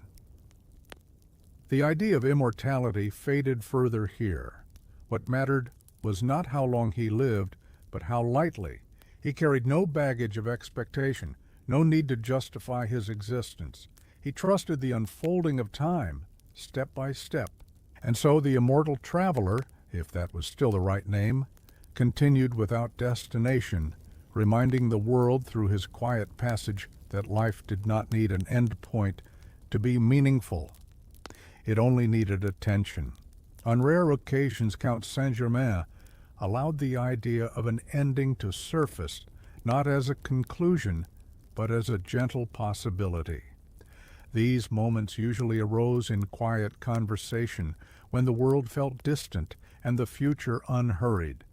The idea of immortality faded further here. What mattered was not how long he lived, but how lightly. He carried no baggage of expectation, no need to justify his existence. He trusted the unfolding of time, step by step. And so the immortal traveler, if that was still the right name, continued without destination, reminding the world through his quiet passage that life did not need an end point to be meaningful. It only needed attention. On rare occasions, Count Saint-Germain allowed the idea of an ending to surface, not as a conclusion, but as a gentle possibility. These moments usually arose in quiet conversation when the world felt distant and the future unhurried.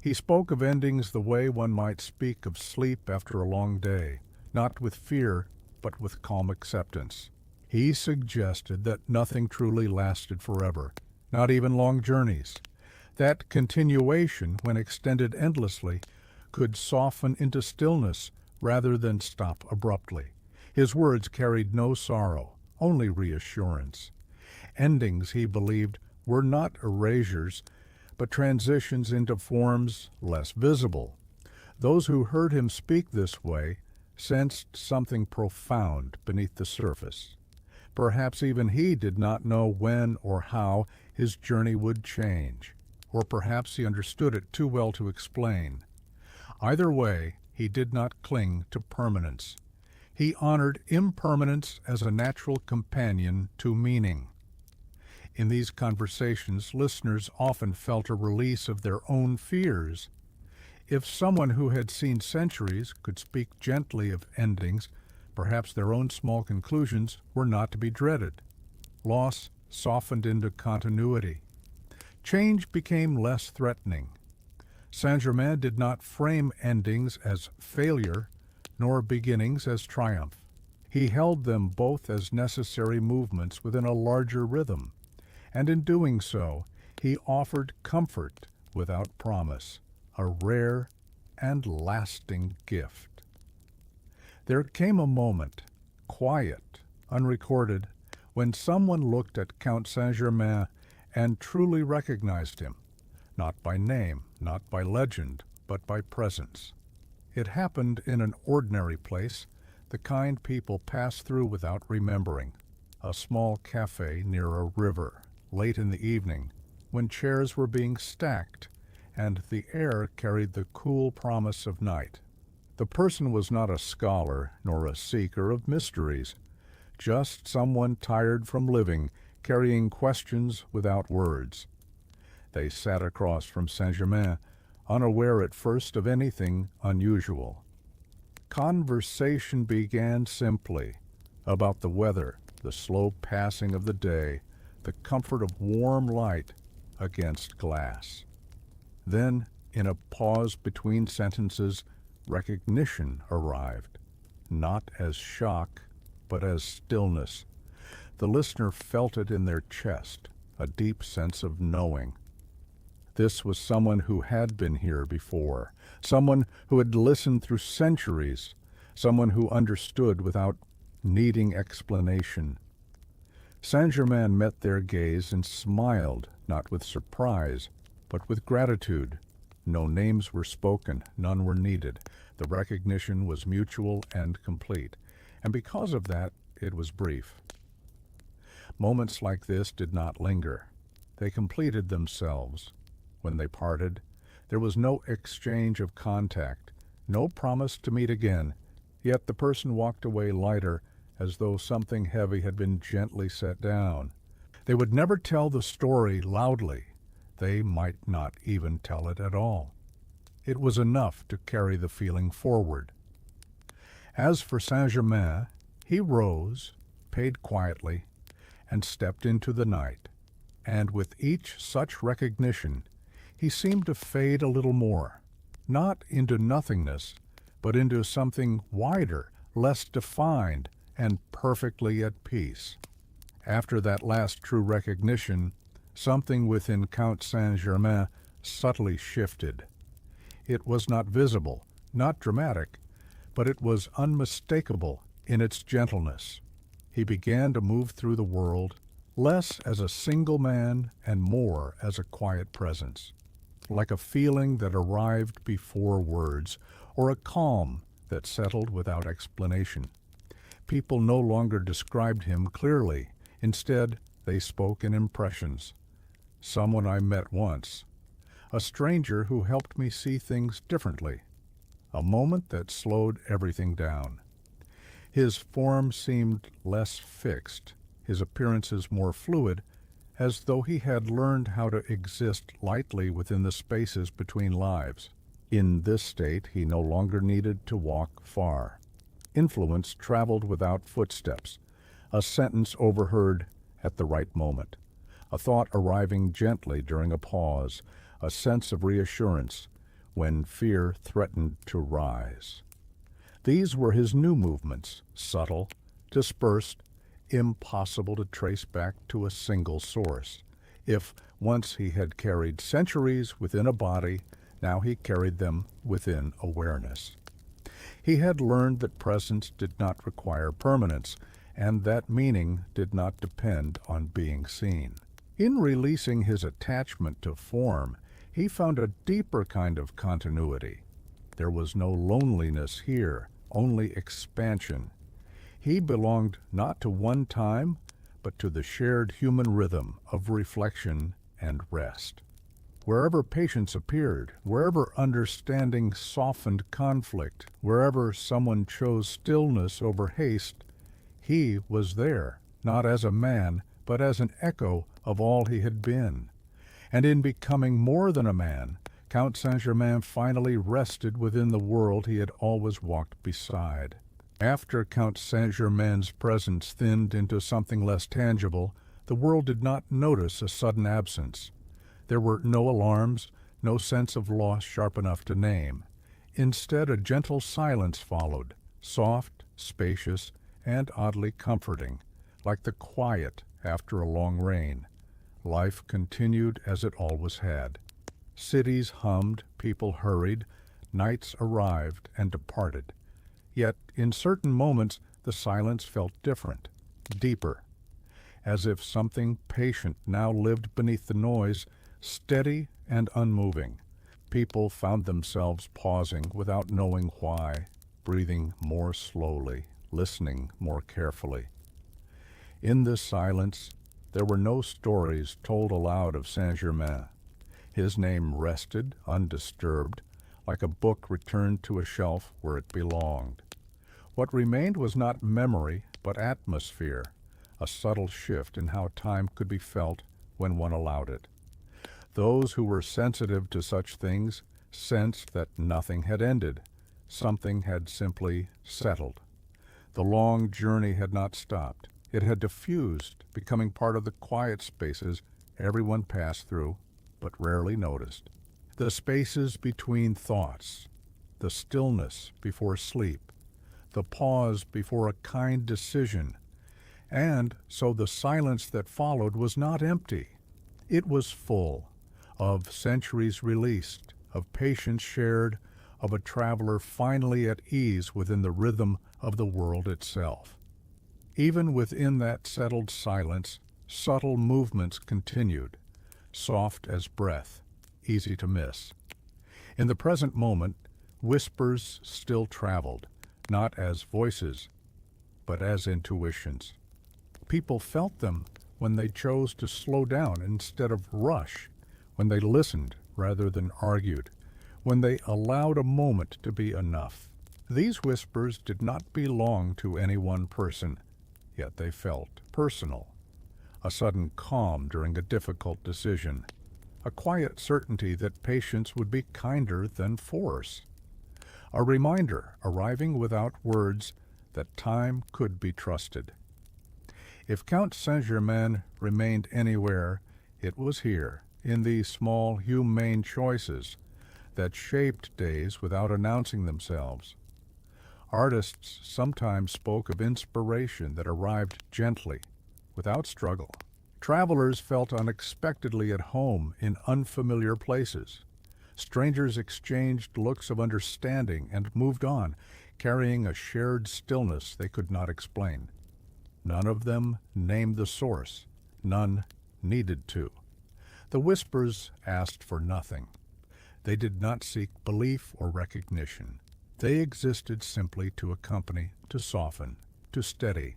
He spoke of endings the way one might speak of sleep after a long day, not with fear, but with calm acceptance. He suggested that nothing truly lasted forever, not even long journeys. That continuation, when extended endlessly, could soften into stillness rather than stop abruptly. His words carried no sorrow, only reassurance. Endings, he believed, were not erasures, but transitions into forms less visible. Those who heard him speak this way sensed something profound beneath the surface. Perhaps even he did not know when or how his journey would change, or perhaps he understood it too well to explain. Either way, he did not cling to permanence. He honored impermanence as a natural companion to meaning. In these conversations, listeners often felt a release of their own fears. If someone who had seen centuries could speak gently of endings, perhaps their own small conclusions were not to be dreaded. Loss softened into continuity. Change became less threatening. Saint-Germain did not frame endings as failure, nor beginnings as triumph. He held them both as necessary movements within a larger rhythm, and in doing so, he offered comfort without promise, a rare and lasting gift. There came a moment, quiet, unrecorded, when someone looked at Count Saint-Germain and truly recognized him, not by name, not by legend, but by presence. It happened in an ordinary place, the kind people pass through without remembering, a small cafe near a river, late in the evening, when chairs were being stacked, and the air carried the cool promise of night. The person was not a scholar nor a seeker of mysteries, just someone tired from living, carrying questions without words. They sat across from Saint-Germain, unaware at first of anything unusual. Conversation began simply, about the weather, the slow passing of the day, the comfort of warm light against glass. Then, in a pause between sentences, recognition arrived, not as shock, but as stillness. The listener felt it in their chest, a deep sense of knowing. This was someone who had been here before, someone who had listened through centuries, someone who understood without needing explanation. Saint-Germain met their gaze and smiled, not with surprise, but with gratitude. No names were spoken, none were needed. The recognition was mutual and complete, and because of that, it was brief. Moments like this did not linger. They completed themselves. When they parted, there was no exchange of contact, no promise to meet again, yet the person walked away lighter, as though something heavy had been gently set down. They would never tell the story loudly. They might not even tell it at all. It was enough to carry the feeling forward. As for Saint-Germain, he rose, paid quietly, and stepped into the night. And with each such recognition, he seemed to fade a little more, not into nothingness, but into something wider, less defined, and perfectly at peace. After that last true recognition, something within Count Saint-Germain subtly shifted. It was not visible, not dramatic, but it was unmistakable in its gentleness. He began to move through the world, less as a single man and more as a quiet presence, like a feeling that arrived before words, or a calm that settled without explanation. People no longer described him clearly. Instead, they spoke in impressions. Someone I met once. A stranger who helped me see things differently. A moment that slowed everything down. His form seemed less fixed, his appearances more fluid, as though he had learned how to exist lightly within the spaces between lives. In this state, he no longer needed to walk far. Influence traveled without footsteps, a sentence overheard at the right moment, a thought arriving gently during a pause, a sense of reassurance, when fear threatened to rise. These were his new movements, subtle, dispersed, impossible to trace back to a single source. If once he had carried centuries within a body, now he carried them within awareness. He had learned that presence did not require permanence, and that meaning did not depend on being seen. In releasing his attachment to form, he found a deeper kind of continuity. There was no loneliness here, only expansion. He belonged not to one time, but to the shared human rhythm of reflection and rest. Wherever patience appeared, wherever understanding softened conflict, wherever someone chose stillness over haste, he was there, not as a man, but as an echo of all he had been. And in becoming more than a man, Count Saint-Germain finally rested within the world he had always walked beside. After Count Saint-Germain's presence thinned into something less tangible, the world did not notice a sudden absence. There were no alarms, no sense of loss sharp enough to name. Instead, a gentle silence followed, soft, spacious, and oddly comforting, like the quiet after a long rain. Life continued as it always had. Cities hummed, people hurried, nights arrived and departed. Yet, in certain moments, the silence felt different, deeper, as if something patient now lived beneath the noise, steady and unmoving. People found themselves pausing without knowing why, breathing more slowly, listening more carefully. In this silence, there were no stories told aloud of Saint-Germain. His name rested, undisturbed, like a book returned to a shelf where it belonged. What remained was not memory, but atmosphere, a subtle shift in how time could be felt when one allowed it. Those who were sensitive to such things sensed that nothing had ended. Something had simply settled. The long journey had not stopped. It had diffused, becoming part of the quiet spaces everyone passed through, but rarely noticed. The spaces between thoughts, the stillness before sleep, the pause before a kind decision, and so the silence that followed was not empty. It was full of centuries released, of patience shared, of a traveler finally at ease within the rhythm of the world itself. Even within that settled silence, subtle movements continued, soft as breath, easy to miss. In the present moment, whispers still traveled, not as voices, but as intuitions. People felt them when they chose to slow down instead of rush, when they listened rather than argued, when they allowed a moment to be enough. These whispers did not belong to any one person, yet they felt personal. A sudden calm during a difficult decision, a quiet certainty that patience would be kinder than force. A reminder, arriving without words, that time could be trusted. If Count Saint-Germain remained anywhere, it was here, in these small, humane choices that shaped days without announcing themselves. Artists sometimes spoke of inspiration that arrived gently, without struggle. Travelers felt unexpectedly at home in unfamiliar places. Strangers exchanged looks of understanding and moved on, carrying a shared stillness they could not explain. None of them named the source. None needed to. The whispers asked for nothing. They did not seek belief or recognition. They existed simply to accompany, to soften, to steady.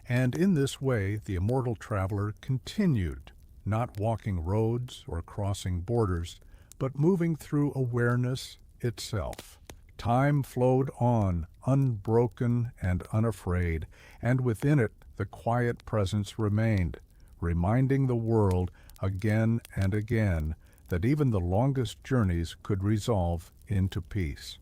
And in this way, the immortal traveler continued, not walking roads or crossing borders, but moving through awareness itself. Time flowed on, unbroken and unafraid, and within it the quiet presence remained, reminding the world again and again that even the longest journeys could resolve into peace.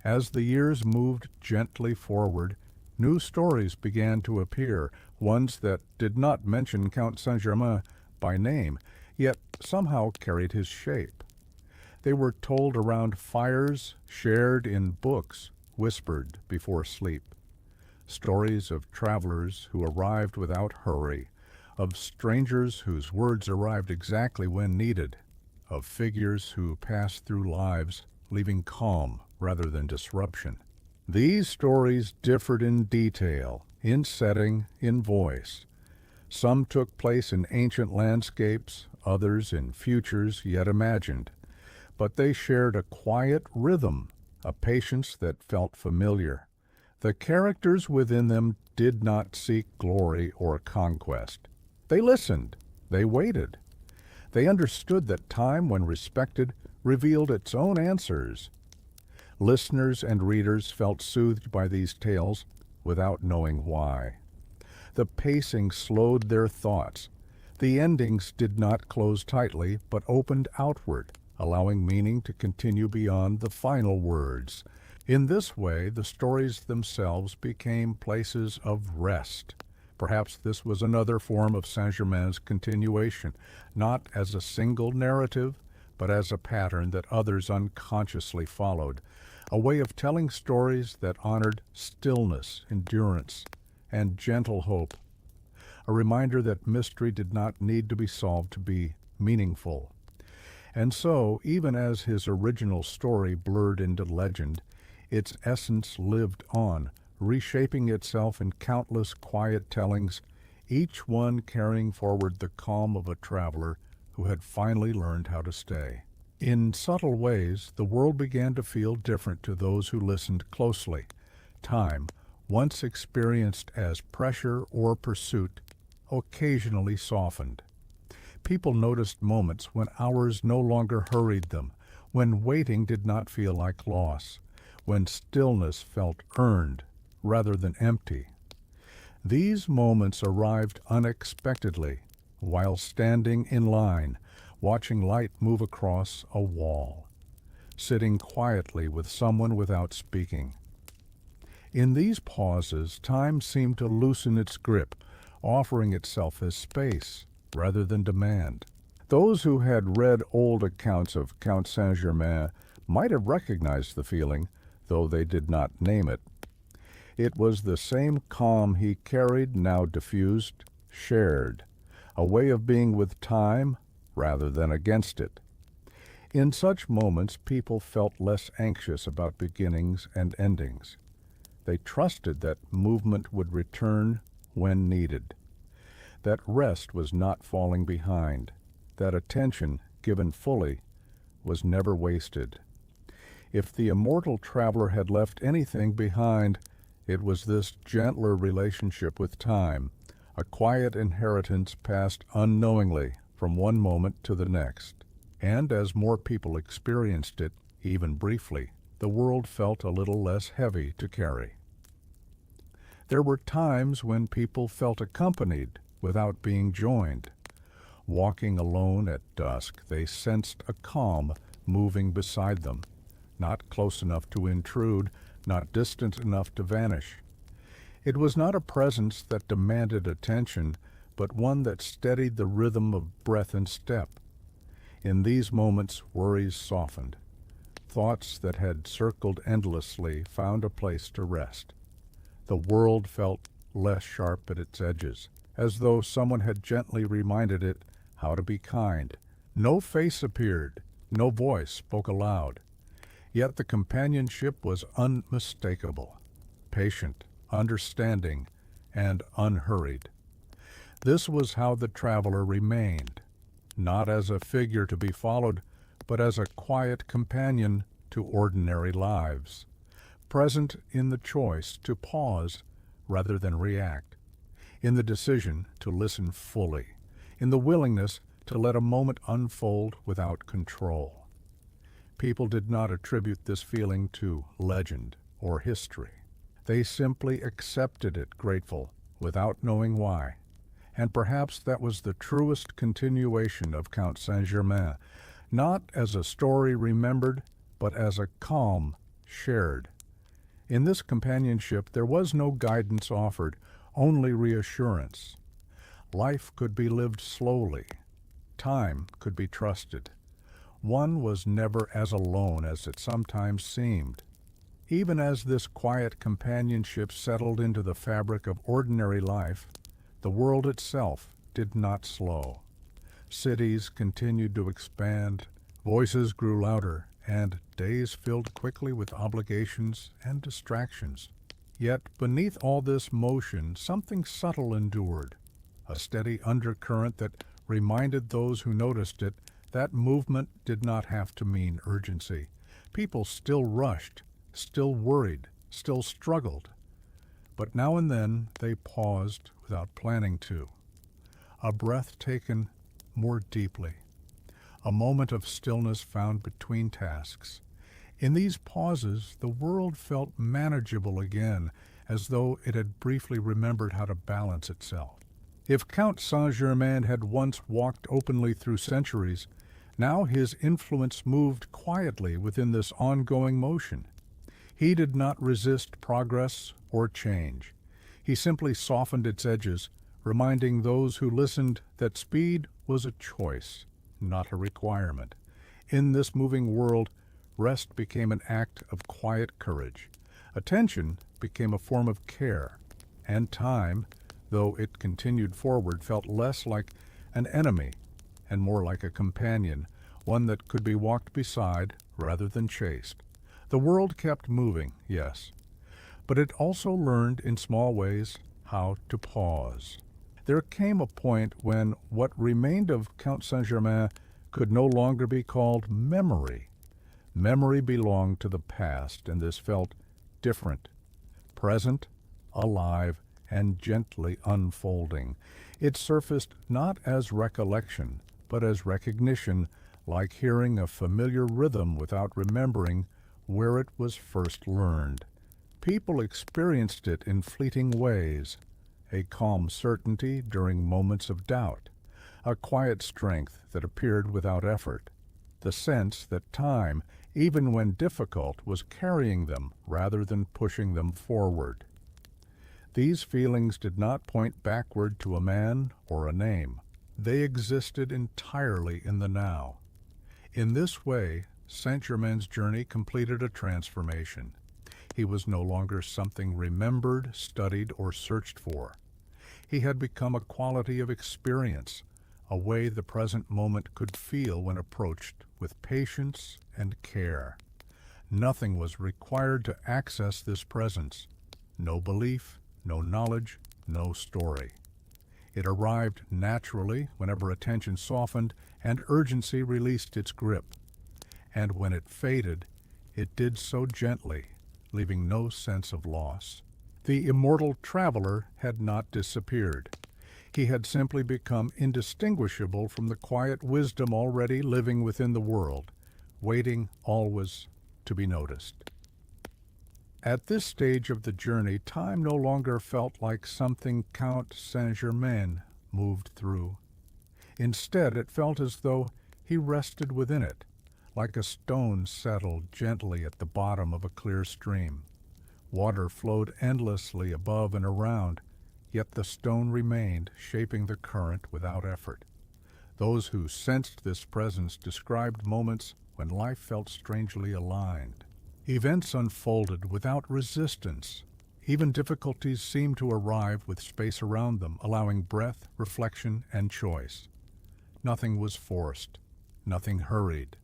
As the years moved gently forward, new stories began to appear, ones that did not mention Count Saint-Germain by name, yet somehow carried his shape. They were told around fires, shared in books, whispered before sleep. Stories of travelers who arrived without hurry, of strangers whose words arrived exactly when needed, of figures who passed through lives leaving calm rather than disruption. These stories differed in detail, in setting, in voice. Some took place in ancient landscapes, others in futures yet imagined. But they shared a quiet rhythm, a patience that felt familiar. The characters within them did not seek glory or conquest. They listened. They waited. They understood that time, when respected, revealed its own answers. Listeners and readers felt soothed by these tales without knowing why. The pacing slowed their thoughts. The endings did not close tightly, but opened outward, allowing meaning to continue beyond the final words. In this way, the stories themselves became places of rest. Perhaps this was another form of Saint-Germain's continuation, not as a single narrative, but as a pattern that others unconsciously followed, a way of telling stories that honored stillness, endurance, and gentle hope, a reminder that mystery did not need to be solved to be meaningful. And so, even as his original story blurred into legend, its essence lived on, reshaping itself in countless quiet tellings, each one carrying forward the calm of a traveler who had finally learned how to stay. In subtle ways, the world began to feel different to those who listened closely. Time, once experienced as pressure or pursuit, occasionally softened. People noticed moments when hours no longer hurried them, when waiting did not feel like loss, when stillness felt earned rather than empty. These moments arrived unexpectedly, while standing in line, watching light move across a wall, sitting quietly with someone without speaking. In these pauses, time seemed to loosen its grip, offering itself as space rather than demand. Those who had read old accounts of Count Saint-Germain might have recognized the feeling, though they did not name it. It was the same calm he carried, now diffused, shared, a way of being with time rather than against it. In such moments, people felt less anxious about beginnings and endings. They trusted that movement would return when needed, that rest was not falling behind, that attention, given fully, was never wasted. If the immortal traveler had left anything behind, it was this gentler relationship with time, a quiet inheritance passed unknowingly from one moment to the next. And as more people experienced it, even briefly, the world felt a little less heavy to carry. There were times when people felt accompanied without being joined. Walking alone at dusk, they sensed a calm moving beside them, not close enough to intrude, not distant enough to vanish. It was not a presence that demanded attention, but one that steadied the rhythm of breath and step. In these moments, worries softened. Thoughts that had circled endlessly found a place to rest. The world felt less sharp at its edges, as though someone had gently reminded it how to be kind. No face appeared, no voice spoke aloud. Yet the companionship was unmistakable, patient, understanding, and unhurried. This was how the traveler remained, not as a figure to be followed, but as a quiet companion to ordinary lives, present in the choice to pause rather than react, in the decision to listen fully, in the willingness to let a moment unfold without control. People did not attribute this feeling to legend or history. They simply accepted it grateful, without knowing why. And perhaps that was the truest continuation of Count Saint-Germain, not as a story remembered, but as a calm shared. In this companionship there was no guidance offered, only reassurance. Life could be lived slowly. Time could be trusted. One was never as alone as it sometimes seemed. Even as this quiet companionship settled into the fabric of ordinary life, the world itself did not slow. Cities continued to expand, voices grew louder, and days filled quickly with obligations and distractions. Yet beneath all this motion, something subtle endured, a steady undercurrent that reminded those who noticed it that movement did not have to mean urgency. People still rushed, still worried, still struggled. But now and then they paused without planning to. A breath taken more deeply. A moment of stillness found between tasks. In these pauses, the world felt manageable again, as though it had briefly remembered how to balance itself. If Count Saint-Germain had once walked openly through centuries, now his influence moved quietly within this ongoing motion. He did not resist progress or change. He simply softened its edges, reminding those who listened that speed was a choice, not a requirement. In this moving world, rest became an act of quiet courage. Attention became a form of care, and time, though it continued forward, felt less like an enemy and more like a companion, one that could be walked beside rather than chased. The world kept moving, yes, but it also learned in small ways how to pause. There came a point when what remained of Count Saint-Germain could no longer be called memory. Memory belonged to the past, and this felt different, present, alive, and gently unfolding. It surfaced not as recollection, but as recognition, like hearing a familiar rhythm without remembering where it was first learned. People experienced it in fleeting ways, a calm certainty during moments of doubt, a quiet strength that appeared without effort, the sense that time, even when difficult, was carrying them rather than pushing them forward. These feelings did not point backward to a man or a name. They existed entirely in the now. In this way, Saint-Germain's journey completed a transformation. He was no longer something remembered, studied, or searched for. He had become a quality of experience, a way the present moment could feel when approached with patience and care. Nothing was required to access this presence. No belief, no knowledge, no story. It arrived naturally whenever attention softened and urgency released its grip. And when it faded, it did so gently, leaving no sense of loss. The immortal traveler had not disappeared. He had simply become indistinguishable from the quiet wisdom already living within the world, waiting always to be noticed. At this stage of the journey, time no longer felt like something Count Saint-Germain moved through. Instead, it felt as though he rested within it, like a stone settled gently at the bottom of a clear stream. Water flowed endlessly above and around, yet the stone remained, shaping the current without effort. Those who sensed this presence described moments when life felt strangely aligned. Events unfolded without resistance. Even difficulties seemed to arrive with space around them, allowing breath, reflection, and choice. Nothing was forced, nothing hurried.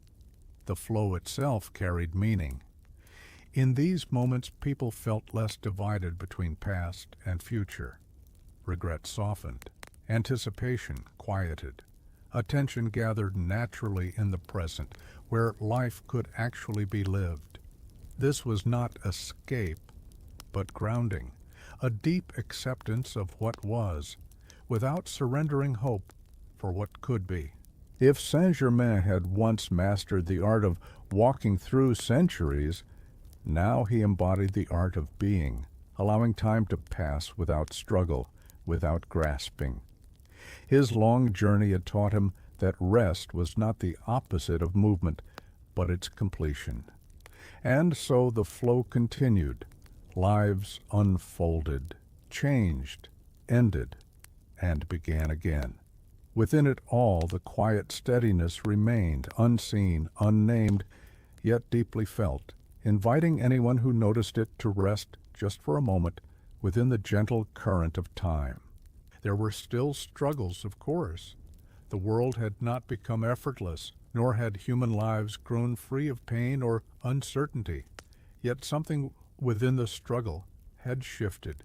The flow itself carried meaning. In these moments, people felt less divided between past and future. Regret softened. Anticipation quieted. Attention gathered naturally in the present, where life could actually be lived. This was not escape, but grounding, a deep acceptance of what was, without surrendering hope for what could be. If Saint-Germain had once mastered the art of walking through centuries, now he embodied the art of being, allowing time to pass without struggle, without grasping. His long journey had taught him that rest was not the opposite of movement, but its completion. And so the flow continued. Lives unfolded, changed, ended, and began again. Within it all, the quiet steadiness remained, unseen, unnamed, yet deeply felt, inviting anyone who noticed it to rest just for a moment within the gentle current of time. There were still struggles, of course. The world had not become effortless, nor had human lives grown free of pain or uncertainty. Yet something within the struggle had shifted.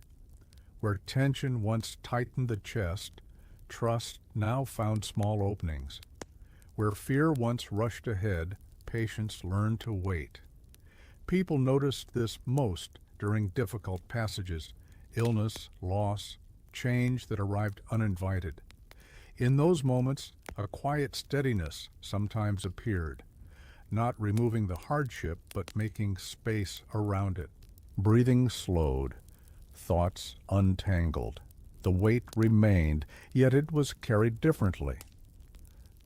Where tension once tightened the chest, trust now found small openings. Where fear once rushed ahead, patience learned to wait. People noticed this most during difficult passages, illness, loss, change that arrived uninvited. In those moments, a quiet steadiness sometimes appeared, not removing the hardship but making space around it. Breathing slowed, thoughts untangled. The weight remained, yet it was carried differently.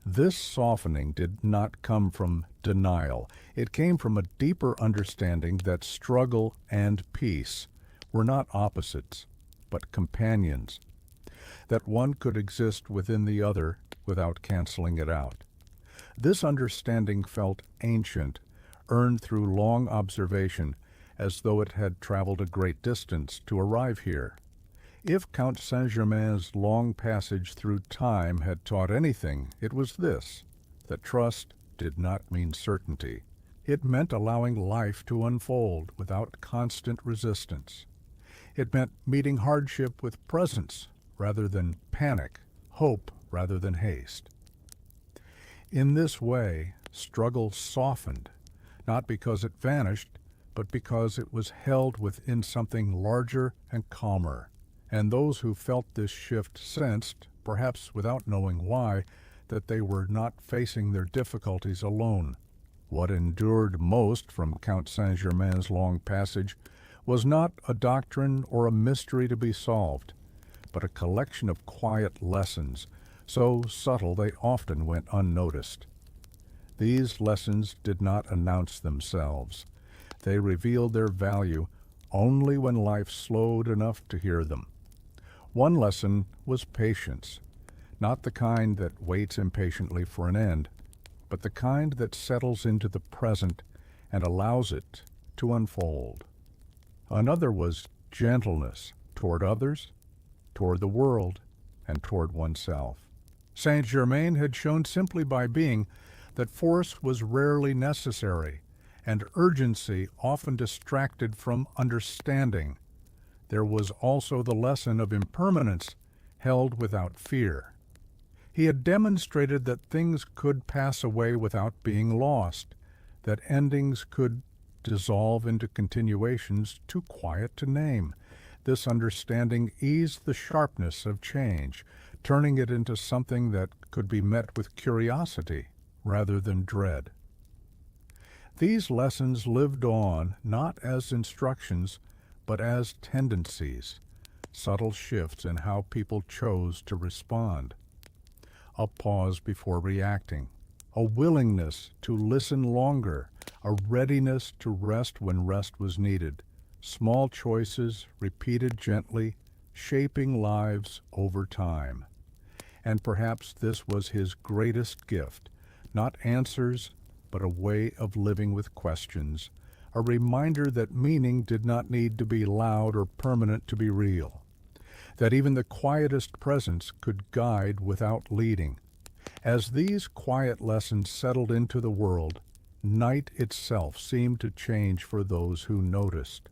This softening did not come from denial. It came from a deeper understanding that struggle and peace were not opposites, but companions, that one could exist within the other without canceling it out. This understanding felt ancient, earned through long observation, as though it had traveled a great distance to arrive here. If Count Saint-Germain's long passage through time had taught anything, it was this, that trust did not mean certainty. It meant allowing life to unfold without constant resistance. It meant meeting hardship with presence rather than panic, hope rather than haste. In this way, struggle softened, not because it vanished, but because it was held within something larger and calmer. And those who felt this shift sensed, perhaps without knowing why, that they were not facing their difficulties alone. What endured most from Count Saint-Germain's long passage was not a doctrine or a mystery to be solved, but a collection of quiet lessons, so subtle they often went unnoticed. These lessons did not announce themselves. They revealed their value only when life slowed enough to hear them. One lesson was patience, not the kind that waits impatiently for an end, but the kind that settles into the present and allows it to unfold. Another was gentleness toward others, toward the world, and toward oneself. Saint-Germain had shown simply by being that force was rarely necessary, and urgency often distracted from understanding. There was also the lesson of impermanence held without fear. He had demonstrated that things could pass away without being lost, that endings could dissolve into continuations too quiet to name. This understanding eased the sharpness of change, turning it into something that could be met with curiosity rather than dread. These lessons lived on not as instructions, but as tendencies, subtle shifts in how people chose to respond. A pause before reacting, a willingness to listen longer, a readiness to rest when rest was needed. Small choices repeated gently, shaping lives over time. And perhaps this was his greatest gift, not answers, but a way of living with questions, a reminder that meaning did not need to be loud or permanent to be real, that even the quietest presence could guide without leading. As these quiet lessons settled into the world, night itself seemed to change for those who noticed.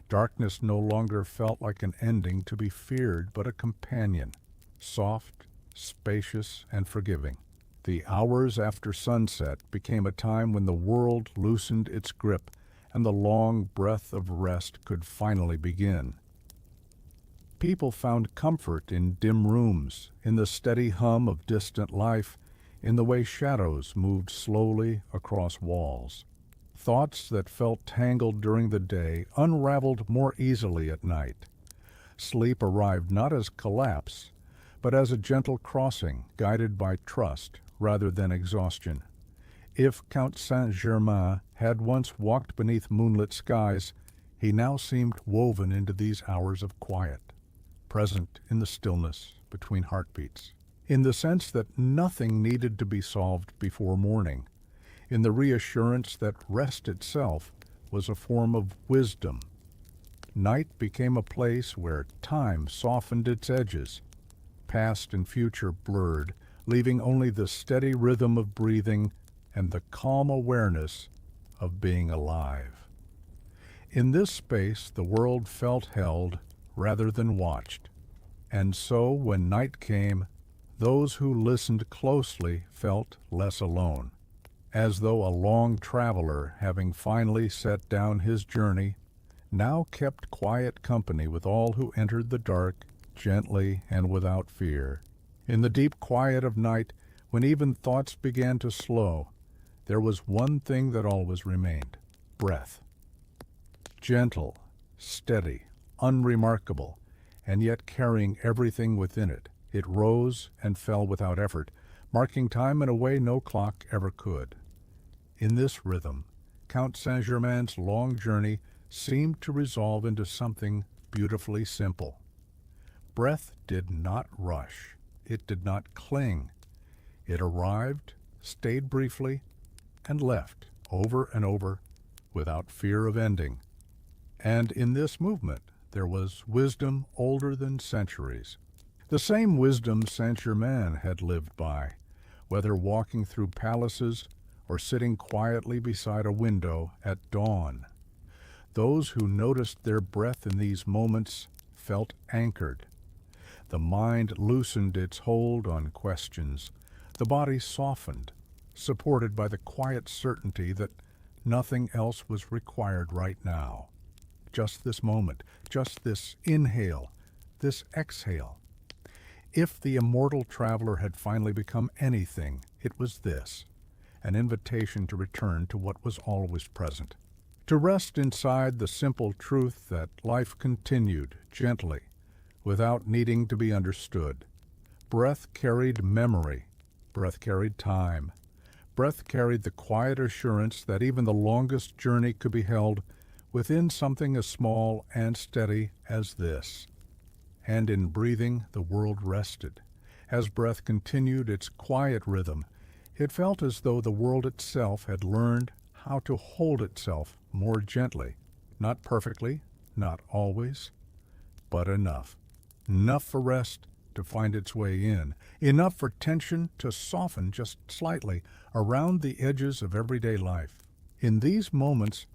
Darkness no longer felt like an ending to be feared, but a companion, soft, spacious, and forgiving. The hours after sunset became a time when the world loosened its grip and the long breath of rest could finally begin. People found comfort in dim rooms, in the steady hum of distant life, in the way shadows moved slowly across walls. Thoughts that felt tangled during the day unraveled more easily at night. Sleep arrived not as collapse, but as a gentle crossing guided by trust rather than exhaustion. If Count Saint-Germain had once walked beneath moonlit skies, he now seemed woven into these hours of quiet, present in the stillness between heartbeats. in the sense that nothing needed to be solved before morning, in the reassurance that rest itself was a form of wisdom. Night became a place where time softened its edges, past and future blurred, leaving only the steady rhythm of breathing and the calm awareness of being alive. In this space, the world felt held rather than watched, and so when night came, those who listened closely felt less alone, as though a long traveler, having finally set down his journey, now kept quiet company with all who entered the dark gently and without fear. In the deep quiet of night, when even thoughts began to slow, there was one thing that always remained: breath. Gentle, steady, unremarkable, and yet carrying everything within it, it rose and fell without effort, marking time in a way no clock ever could. In this rhythm, Count Saint-Germain's long journey seemed to resolve into something beautifully simple. Breath did not rush. It did not cling. It arrived, stayed briefly, and left, over and over, without fear of ending. And in this movement there was wisdom older than centuries. The same wisdom Saint-Germain had lived by, whether walking through palaces or sitting quietly beside a window at dawn. Those who noticed their breath in these moments felt anchored. The mind loosened its hold on questions. The body softened, supported by the quiet certainty that nothing else was required right now. Just this moment, just this inhale, this exhale. If the immortal traveler had finally become anything, it was this: an invitation to return to what was always present, to rest inside the simple truth that life continued gently, without needing to be understood. Breath carried memory. Breath carried time. Breath carried the quiet assurance that even the longest journey could be held within something as small and steady as this. And in breathing, the world rested. As breath continued its quiet rhythm, it felt as though the world itself had learned how to hold itself more gently. Not perfectly, not always, but enough. Enough for rest to find its way in. Enough for tension to soften just slightly around the edges of everyday life. In these moments,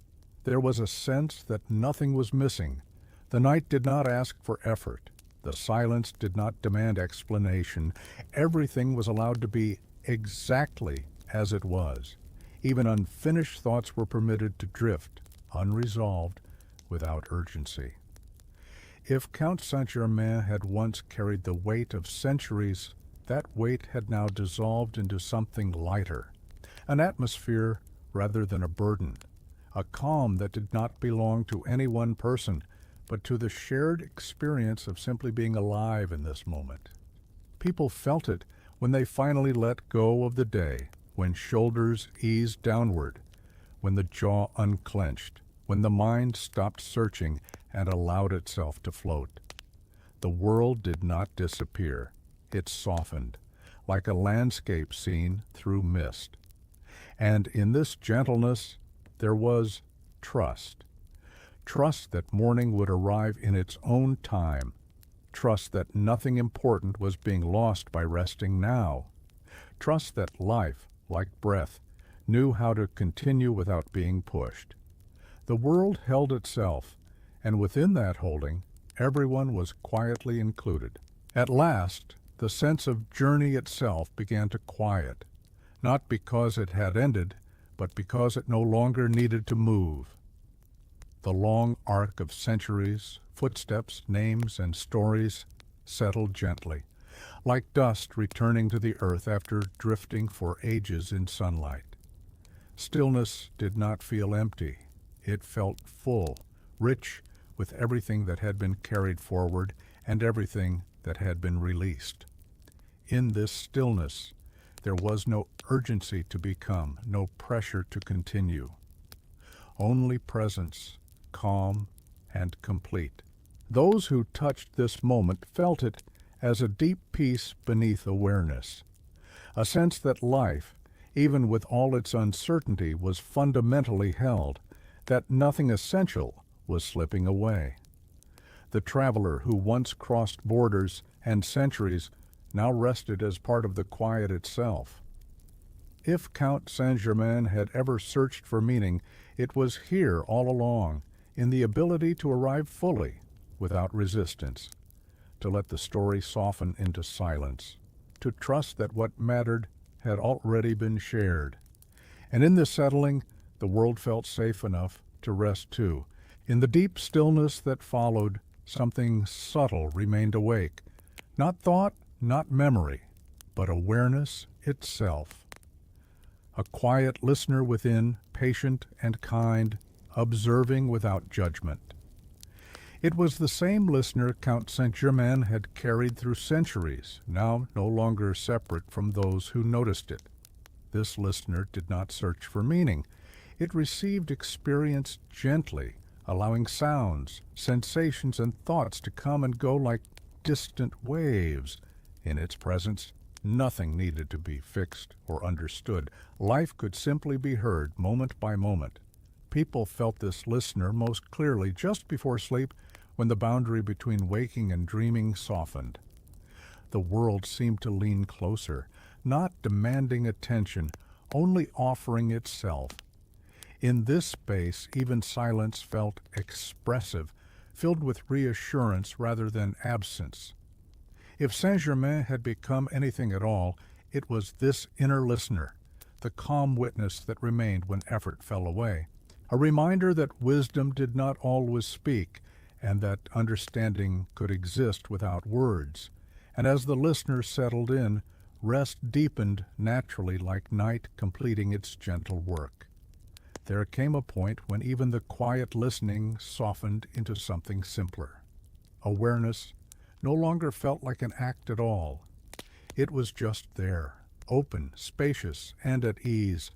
there was a sense that nothing was missing. The night did not ask for effort. The silence did not demand explanation. Everything was allowed to be exactly as it was. Even unfinished thoughts were permitted to drift, unresolved, without urgency. If Count Saint-Germain had once carried the weight of centuries, that weight had now dissolved into something lighter, an atmosphere rather than a burden, a calm that did not belong to any one person, but to the shared experience of simply being alive in this moment. People felt it when they finally let go of the day, when shoulders eased downward, when the jaw unclenched, when the mind stopped searching and allowed itself to float. The world did not disappear. It softened, like a landscape seen through mist. And in this gentleness, there was trust. Trust that morning would arrive in its own time. Trust that nothing important was being lost by resting now. Trust that life, like breath, knew how to continue without being pushed. The world held itself, and within that holding, everyone was quietly included. At last, the sense of journey itself began to quiet, not because it had ended, but because it no longer needed to move. The long arc of centuries, footsteps, names, and stories settled gently, like dust returning to the earth after drifting for ages in sunlight. Stillness did not feel empty. It felt full, rich with everything that had been carried forward and everything that had been released. In this stillness, there was no urgency to become, no pressure to continue. Only presence, calm and complete. Those who touched this moment felt it as a deep peace beneath awareness, a sense that life, even with all its uncertainty, was fundamentally held, that nothing essential was slipping away. The traveler who once crossed borders and centuries now rested as part of the quiet itself. If Count Saint-Germain had ever searched for meaning, it was here all along, in the ability to arrive fully, without resistance, to let the story soften into silence, to trust that what mattered had already been shared. And in this settling, the world felt safe enough to rest too. In the deep stillness that followed, something subtle remained awake. Not thought, not memory, but awareness itself. A quiet listener within, patient and kind, observing without judgment. It was the same listener Count Saint-Germain had carried through centuries, now no longer separate from those who noticed it. This listener did not search for meaning. It received experience gently, allowing sounds, sensations, and thoughts to come and go like distant waves. In its presence, nothing needed to be fixed or understood. Life could simply be heard moment by moment. People felt this listener most clearly just before sleep, when the boundary between waking and dreaming softened. The world seemed to lean closer, not demanding attention, only offering itself. In this space, even silence felt expressive, filled with reassurance rather than absence. If Saint-Germain had become anything at all, it was this inner listener, the calm witness that remained when effort fell away, a reminder that wisdom did not always speak, and that understanding could exist without words. And as the listener settled in, rest deepened naturally like night completing its gentle work. There came a point when even the quiet listening softened into something simpler. Awareness no longer felt like an act at all. It was just there, open, spacious, and at ease.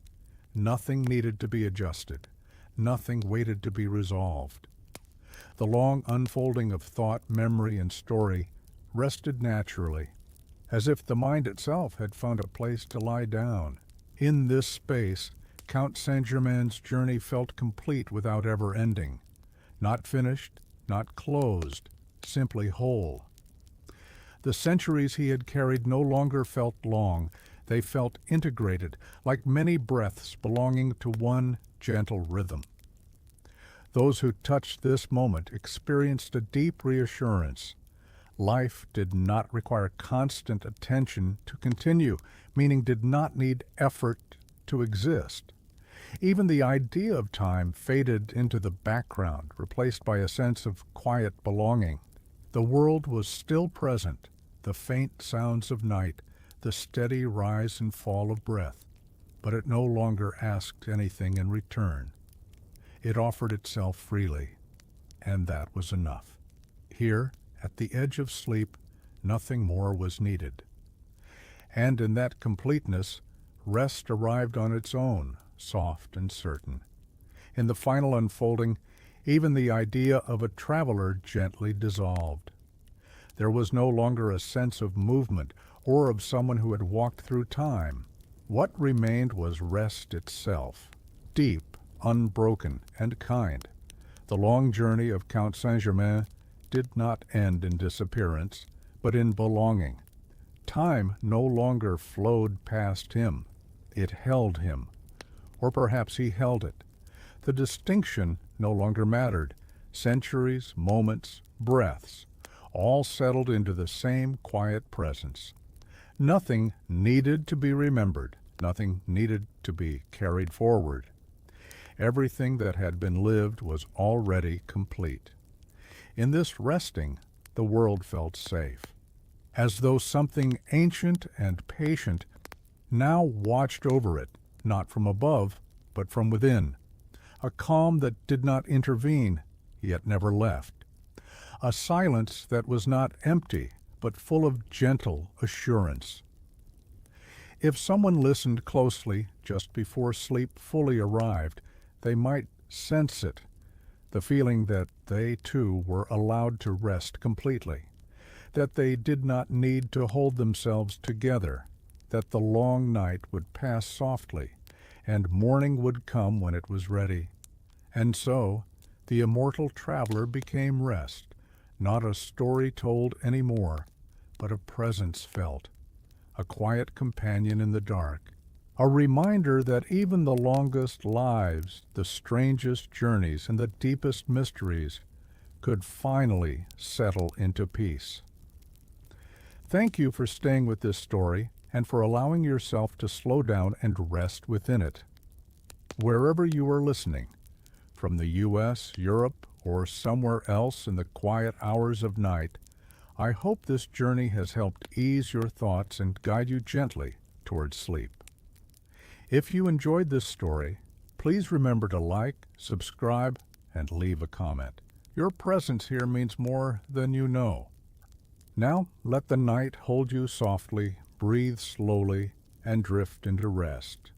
Nothing needed to be adjusted. Nothing waited to be resolved. The long unfolding of thought, memory, and story rested naturally, as if the mind itself had found a place to lie down. In this space, Count Saint-Germain's journey felt complete without ever ending. Not finished, not closed, simply whole. The centuries he had carried no longer felt long. They felt integrated, like many breaths belonging to one gentle rhythm. Those who touched this moment experienced a deep reassurance. Life did not require constant attention to continue, meaning did not need effort to exist. Even the idea of time faded into the background, replaced by a sense of quiet belonging. The world was still present, the faint sounds of night, the steady rise and fall of breath, but it no longer asked anything in return. It offered itself freely, and that was enough. Here, at the edge of sleep, nothing more was needed. And in that completeness, rest arrived on its own, soft and certain. In the final unfolding, even the idea of a traveler gently dissolved. There was no longer a sense of movement or of someone who had walked through time. What remained was rest itself, deep, unbroken, and kind. The long journey of Count Saint-Germain did not end in disappearance, but in belonging. Time no longer flowed past him. It held him. Or perhaps he held it. The distinction no longer mattered. Centuries, moments, breaths, all settled into the same quiet presence. Nothing needed to be remembered. Nothing needed to be carried forward. Everything that had been lived was already complete. In this resting, the world felt safe, as though something ancient and patient now watched over it, not from above, but from within. A calm that did not intervene, yet never left. A silence that was not empty, but full of gentle assurance. If someone listened closely just before sleep fully arrived, they might sense it, the feeling that they too were allowed to rest completely. that they did not need to hold themselves together, that the long night would pass softly, and morning would come when it was ready. And so, the immortal traveler became rest, not a story told any more, but a presence felt, a quiet companion in the dark, a reminder that even the longest lives, the strangest journeys, and the deepest mysteries could finally settle into peace. Thank you for staying with this story and for allowing yourself to slow down and rest within it. Wherever you are listening, from the U.S., Europe, or somewhere else in the quiet hours of night, I hope this journey has helped ease your thoughts and guide you gently towards sleep. If you enjoyed this story, please remember to like, subscribe, and leave a comment. Your presence here means more than you know. Now let the night hold you softly, breathe slowly, and drift into rest.